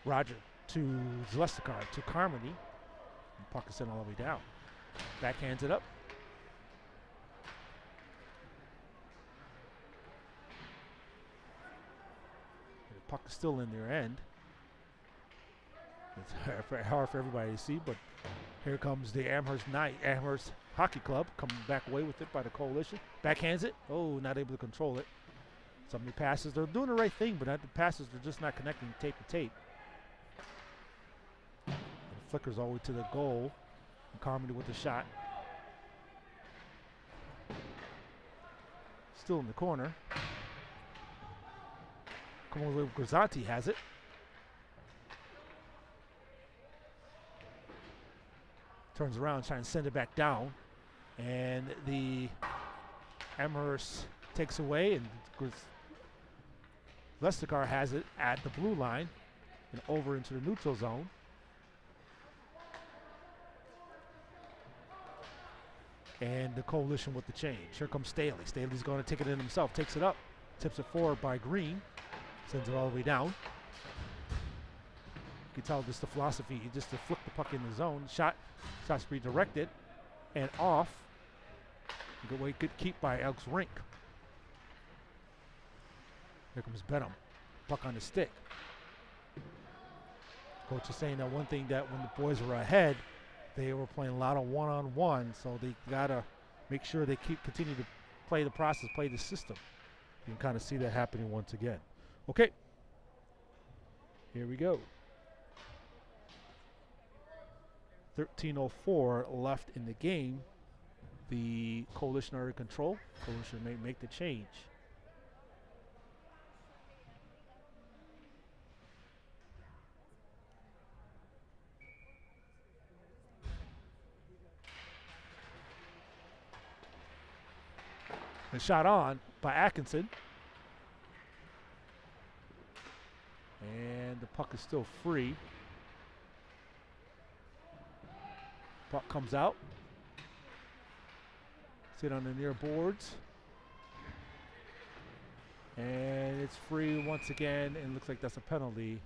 Roger to Zalestakar to Carmody. And puck is sent all the way down. Backhands it up. And the puck is still in their end. It's hard for everybody to see, but here comes the Amherst Hockey Club coming back away with it by the Coalition. Backhands it. Oh, not able to control it. So many passes. They're doing the right thing, but the passes are just not connecting tape to tape. And it flickers all the way to the goal. And Carmody with the shot. Still in the corner. Come over with Grisanti has it. Turns around, trying to send it back down. And the Amherst takes away, and Zalestakar has it at the blue line and over into the neutral zone. And the Coalition with the change. Here comes Staley. Staley's going to take it in himself. Takes it up. Tips it forward by Green. Sends it all the way down. You can tell just the philosophy, just to flick the puck in the zone. Shots redirected and off. Good way, good keep by Elks Rink. Here comes Benham. Puck on the stick. Coach is saying that one thing, that when the boys were ahead, they were playing a lot of one-on-one, so they gotta make sure they continue to play the process, play the system. You can kind of see that happening once again. Okay, here we go. 13:04 left in the game. The Coalition are in control. Coalition may make the change. A shot on by Atkinson. And the puck is still free. Puck comes out. Sit on the near boards. And it's free once again, and looks like that's a penalty.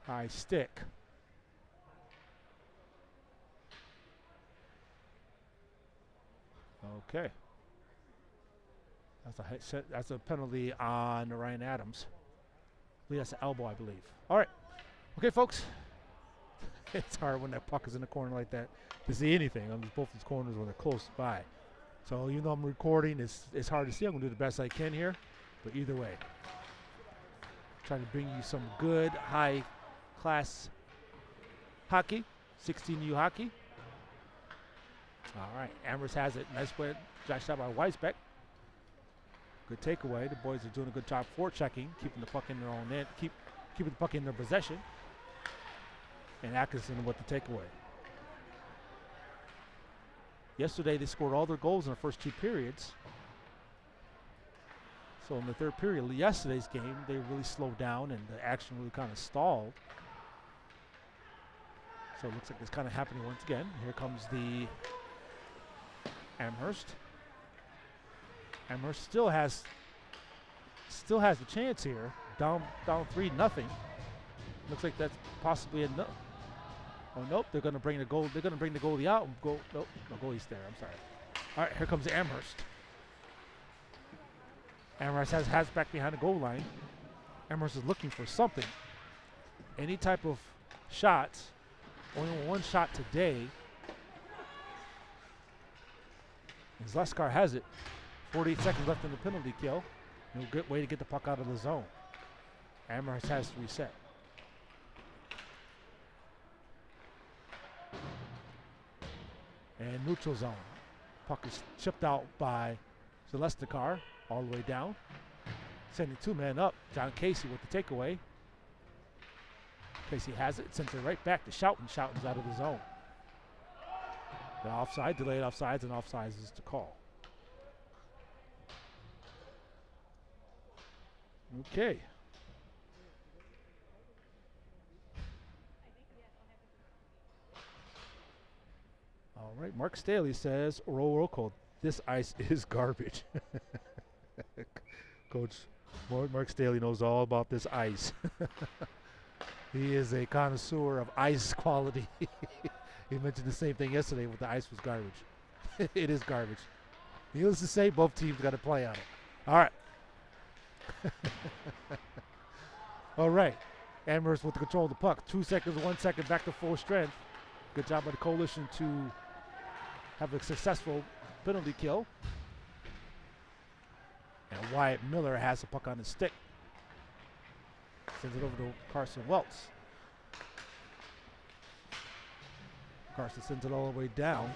High stick. Okay. That's a penalty on Ryan Adams. That's an elbow, I believe. All right. Okay, folks. It's hard when that puck is in the corner like that to see anything on both these corners when they're close by. So even though I'm recording, it's hard to see. I'm going to do the best I can here. But either way, trying to bring you some good, high-class hockey, 16U hockey. All right, Amherst has it. Nice play, shot by Weisbeck. Good takeaway. The boys are doing a good job forechecking, keeping the puck in their own end, keeping the puck in their possession. And Atkinson with the takeaway. Yesterday they scored all their goals in the first two periods. So in the third period, yesterday's game, they really slowed down and the action really kind of stalled. So it looks like it's kind of happening once again. Here comes the Amherst. Amherst still has a chance here. Down 3-0. Looks like that's possibly enough. Oh nope, they're going to bring the goal. They're going to bring the goalie out. Nope, no goalie's there. I'm sorry. All right, here comes Amherst. Amherst has back behind the goal line. Amherst is looking for something. Any type of shots. Only one shot today. Zalestakar has it. 48 seconds left in the penalty kill. No good way to get the puck out of the zone. Amherst has to reset. And neutral zone. Puck is chipped out by Zalestakar all the way down. Sending two men up. John Casey with the takeaway. Casey has it. Sends it right back to Schouten. Schouten's out of the zone. The offside, delayed offsides, and offsides is to call. Okay. All right. Mark Staley says, roll call. This ice is garbage. Coach Mark Staley knows all about this ice. He is a connoisseur of ice quality. He mentioned the same thing yesterday with the ice was garbage. It is garbage. Needless to say, both teams got to play on it. All right. All right. Amherst with the control of the puck. 2 seconds, 1 second, back to full strength. Good job by the Coalition to have a successful penalty kill. And Wyatt Miller has the puck on his stick. Sends it over to Carson Welts. Carson sends it all the way down.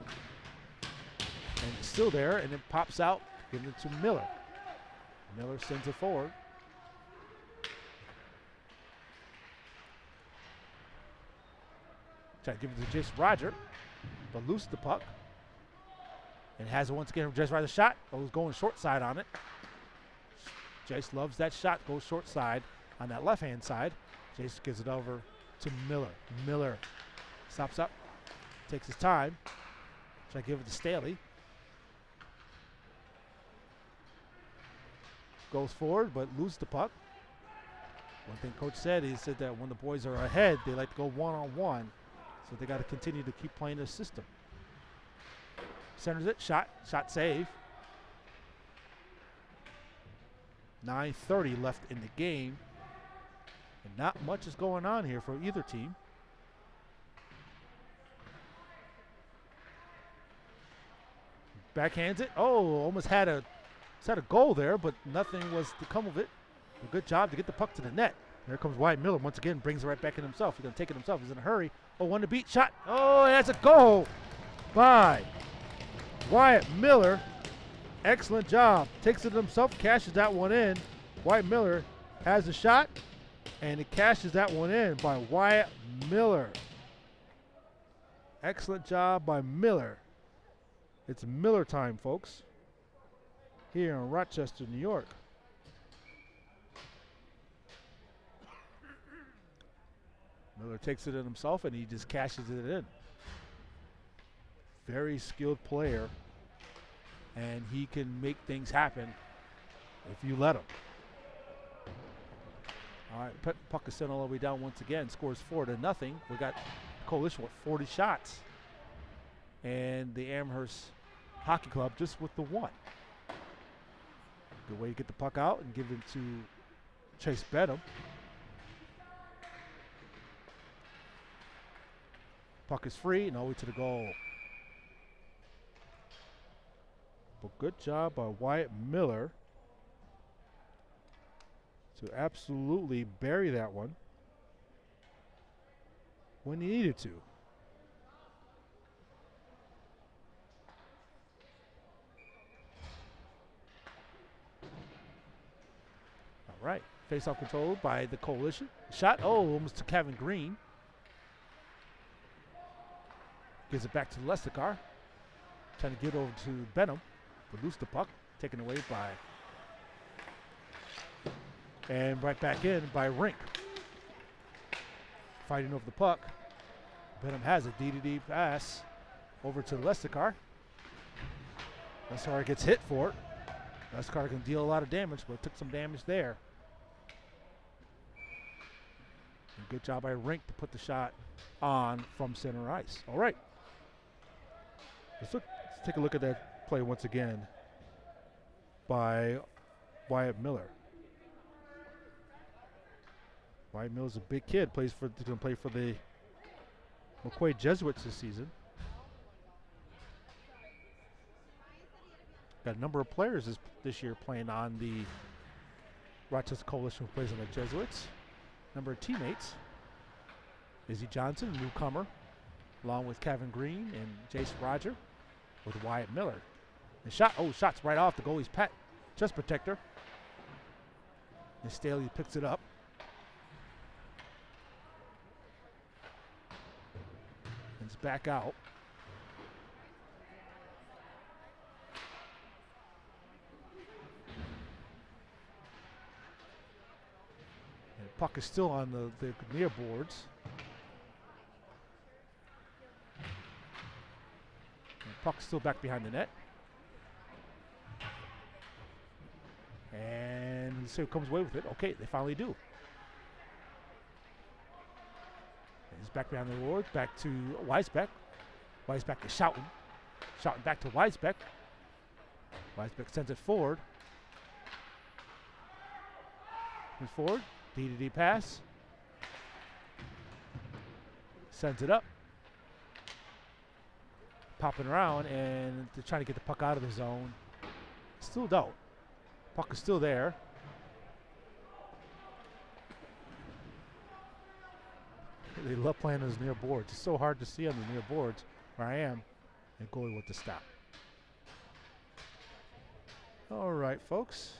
And it's still there, and it pops out, giving it to Miller. Miller sends it forward. Try to give it to Jason Roger, but loose the puck. And has it once again from Jason Roger shot. Goes going short side on it. Jace loves that shot, goes short side on that left-hand side. Jace gives it over to Miller. Miller stops up, takes his time. Try to give it to Staley. Goes forward, but loses the puck. One thing Coach said, he said that when the boys are ahead, they like to go one-on-one. So they got to continue to keep playing this system. Centers it, shot save. 9:30 left in the game. And not much is going on here for either team. Backhands it. Oh, almost had a goal there, but nothing was to come of it. A good job to get the puck to the net. There comes Wyatt Miller once again, brings it right back in himself. He's going to take it himself. He's in a hurry. Oh, one to beat shot. Oh, that's a goal by Wyatt Miller. Excellent job. Takes it himself, cashes that one in. Wyatt Miller has a shot, and it cashes that one in by Wyatt Miller. Excellent job by Miller. It's Miller time, folks, here in Rochester, New York. Miller takes it in himself, and he just cashes it in. Very skilled player, and he can make things happen if you let him. All right, puck is sent all the way down once again. Scores 4-0. We got Coalition with 40 shots, and the Amherst Hockey Club just with the 1. Good way to get the puck out and give it to Chase Benham. Puck is free and all the way to the goal. But good job by Wyatt Miller to absolutely bury that one when he needed to. All right, face-off controlled by the Coalition. Shot, oh, almost to Kevin Green. Gives it back to Lesticar. Trying to get over to Benham. But loose the puck. Taken away by. And right back in by Rink. Fighting over the puck. Benham has a D-to-D pass over to Lesticar. Lesticar gets hit for it. Lesticar can deal a lot of damage, but took some damage there. And good job by Rink to put the shot on from center ice. All right. Let's take a look at that play once again by Wyatt Miller. Wyatt Miller's a big kid. He's going to play for the McQuaid Jesuits this season. Got a number of players this year playing on the Rochester Coalition who plays on the Jesuits. Number of teammates. Izzy Johnson, newcomer, along with Kevin Green and Jace Roger with Wyatt Miller. And shots right off the goalie's chest protector. And Staley picks it up. And it's back out. Puck is still on the near boards. And puck still back behind the net. And let's see who comes away with it. Okay, they finally do. And he's back behind the boards, back to Weisbeck. Weisbeck to Schouten. Schouten back to Weisbeck. Weisbeck sends it forward. Moves forward. D-to-D pass. Sends it up. Popping around, and they're trying to get the puck out of the zone. Still don't. Puck is still there. They love playing those near boards. It's so hard to see on the near boards where I am. And goalie with the stop. All right, folks.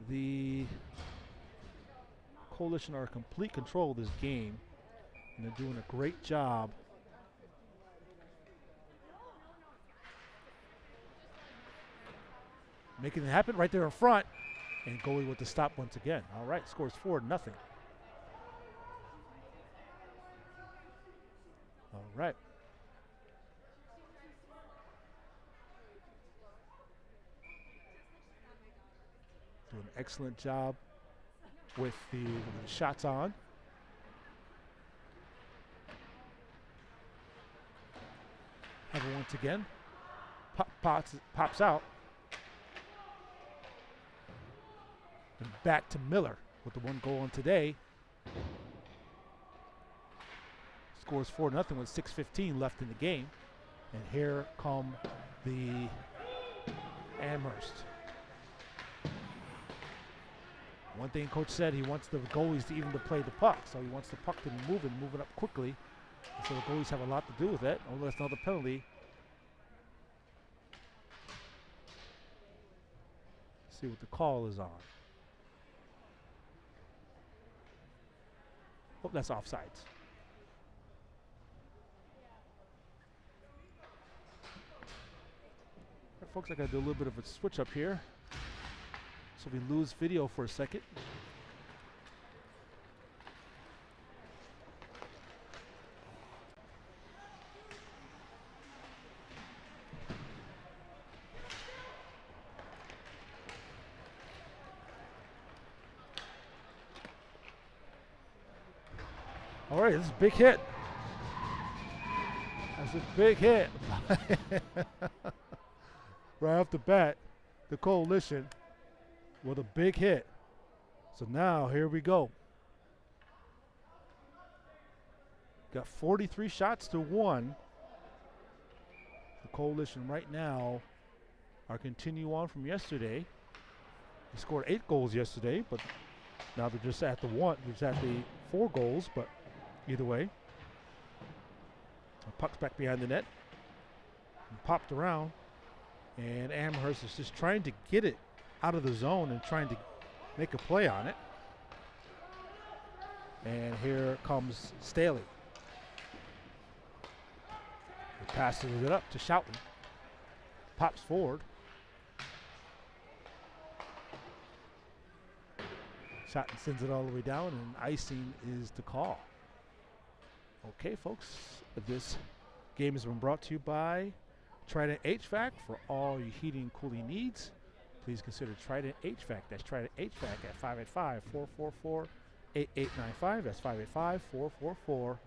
The Coalition are in complete control of this game, and they're doing a great job making it happen right there in front, and goalie with the stop once again. All right, scores 4-0. All right. Doing an excellent job with the shots on. Have it once again. Pops out. And back to Miller with the one goal on today. Scores 4-0 with 6:15 left in the game. And here come the Amherst. One thing coach said, he wants the goalies to even to play the puck. So he wants the puck to be moving up quickly. And so the goalies have a lot to do with it. Oh, that's another penalty. See what the call is on. Oh, that's offsides. All right, folks, I got to do a little bit of a switch up here. So we lose video for a second. All right, this is a big hit. That's a big hit. Right off the bat, the Coalition with a big hit. So now here we go. Got 43 shots to 1. The Coalition right now are continue on from yesterday. They scored 8 goals yesterday, but now they're just at the 4 goals, but either way. The puck's back behind the net. And popped around. And Amherst is just trying to get it out of the zone and trying to make a play on it. And here comes Staley. He passes it up to Schouten. Pops forward. Schouten sends it all the way down, and icing is the call. Okay, folks, this game has been brought to you by Trident HVAC. For all your heating and cooling needs, please consider Trident HVAC. That's Trident HVAC at 585-444-8895. That's 585-444-8895.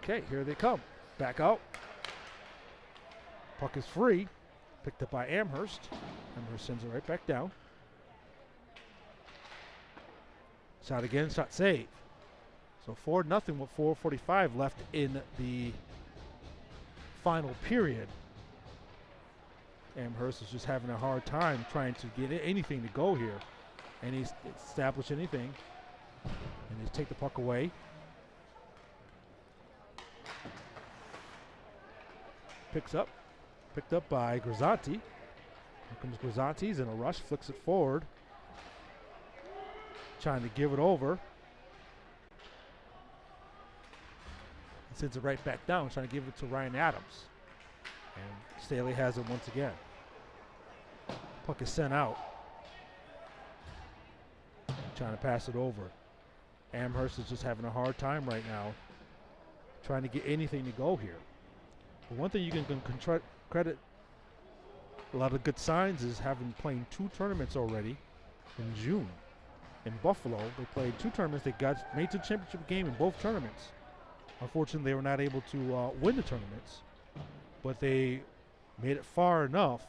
Okay, here they come. Back out. Puck is free. Picked up by Amherst. Amherst sends it right back down. Shot again, shot save. So 4-0 with 4:45 left in the final period. Amherst is just having a hard time trying to get anything to go here. And he's established anything. And he's take the puck away. Picked up by Grisanti. Here comes Grisanti. He's in a rush, flicks it forward. Trying to give it over. Sends it right back down, trying to give it to Ryan Adams. And Staley has it once again. Puck is sent out. Trying to pass it over. Amherst is just having a hard time right now trying to get anything to go here. But one thing you can credit a lot of good signs is having playing 2 tournaments already in June. In Buffalo, they played 2 tournaments. They made to the championship game in both tournaments. Unfortunately, they were not able to win the tournaments, but they made it far enough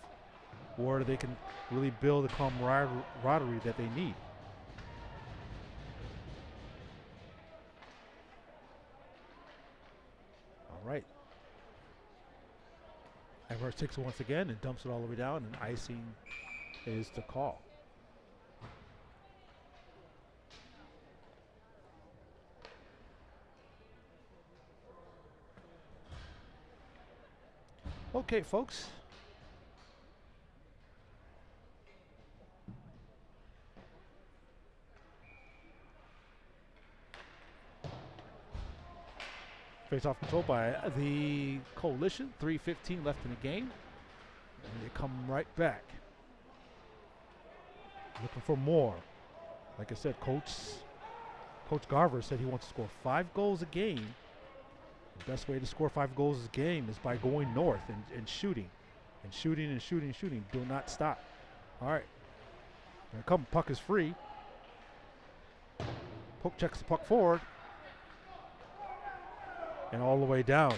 where they can really build the camaraderie that they need. All right. Amherst takes it once again and dumps it all the way down, and icing is the call. Okay, folks. Face-off control by the Coalition. 3:15 left in the game. And they come right back. Looking for more. Like I said, Coach Garver said he wants to score 5 goals a game. The best way to score 5 goals a game is by going north and shooting. And shooting and shooting and shooting. Do not stop. All right. Here it comes. Puck is free. Poke checks the puck forward. And all the way down.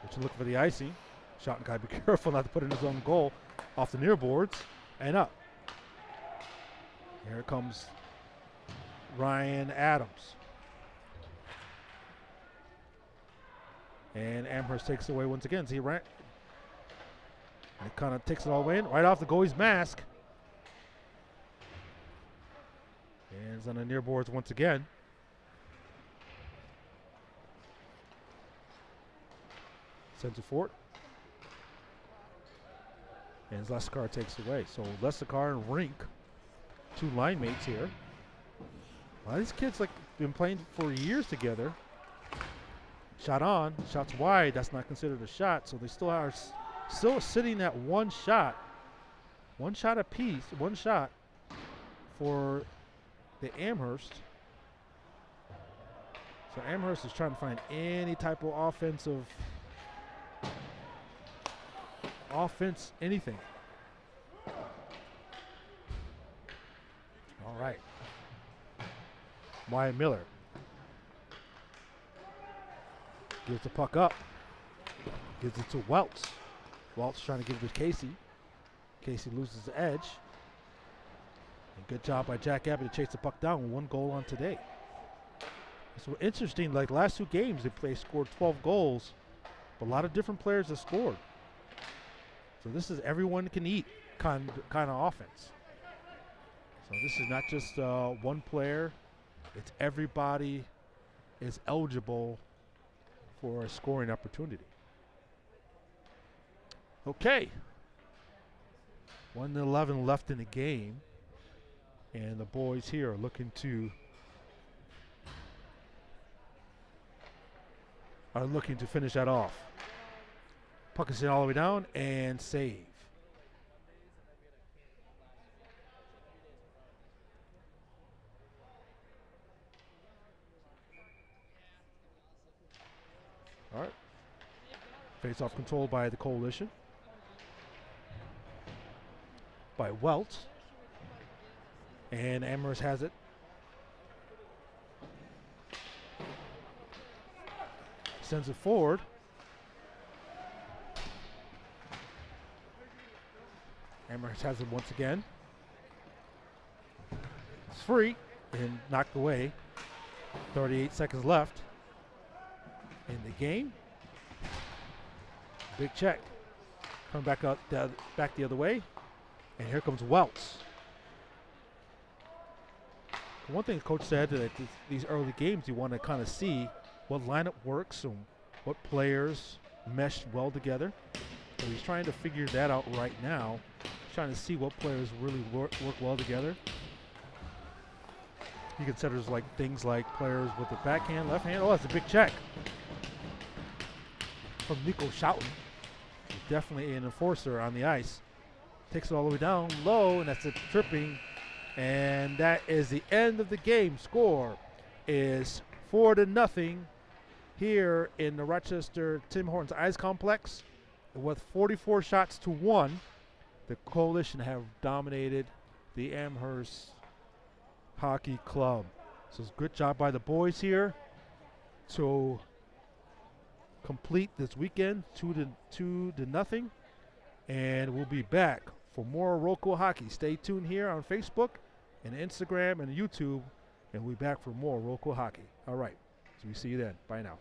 But you look for the icing. Shot and gotta be careful not to put in his own goal. Off the near boards. And up. Here comes Ryan Adams. And Amherst takes it away once again. See, right? And it kind of takes it all the way in. Right off the goalie's mask. And it's on the near boards once again. Sends it forward. And Leskar takes it away. So Leskar and Rink, 2 line mates here. A lot of these kids been playing for years together. Shot on, shots wide, that's not considered a shot, so they still are still sitting at 1 shot. 1 shot apiece, 1 shot for the Amherst. So Amherst is trying to find any type of offense, anything. All right. Wyatt Miller gives the puck up. Gives it to Welts. Welts trying to give it to Casey. Casey loses the edge. And good job by Jack Abbott to chase the puck down with 1 goal on today. So interesting, like last 2 games, they scored 12 goals. But a lot of different players have scored. So this is everyone can eat kind of offense. So this is not just 1 player. It's everybody is eligible for a scoring opportunity. Okay. 1:11 left in the game. And the boys here are looking to finish that off. Puck is in all the way down and save. All right. Face-off controlled by the Coalition. By Welts. And Amherst has it. Sends it forward. Amherst has it once again. It's free and knocked away. 38 seconds left in the game. Big check. Come back up, back the other way. And here comes Welts. One thing Coach said that these early games, you want to kind of see what lineup works and what players mesh well together. So he's trying to figure that out right now. He's trying to see what players really work well together. He considers things like players with the backhand, left hand. Oh, that's a big check. from Nico Schouten. He's definitely an enforcer on the ice. Takes it all the way down low, and that's a tripping. And that is the end of the game. Score is 4-0 here in the Rochester Tim Hortons Ice Complex. With 44 shots to 1, the Coalition have dominated the Amherst Hockey Club. So it's a good job by the boys here to complete this weekend 2-0. And we'll be back for more Roco hockey. Stay tuned here on Facebook and Instagram and YouTube, and we'll be back for more Roco hockey. All right, so we see you then. Bye now.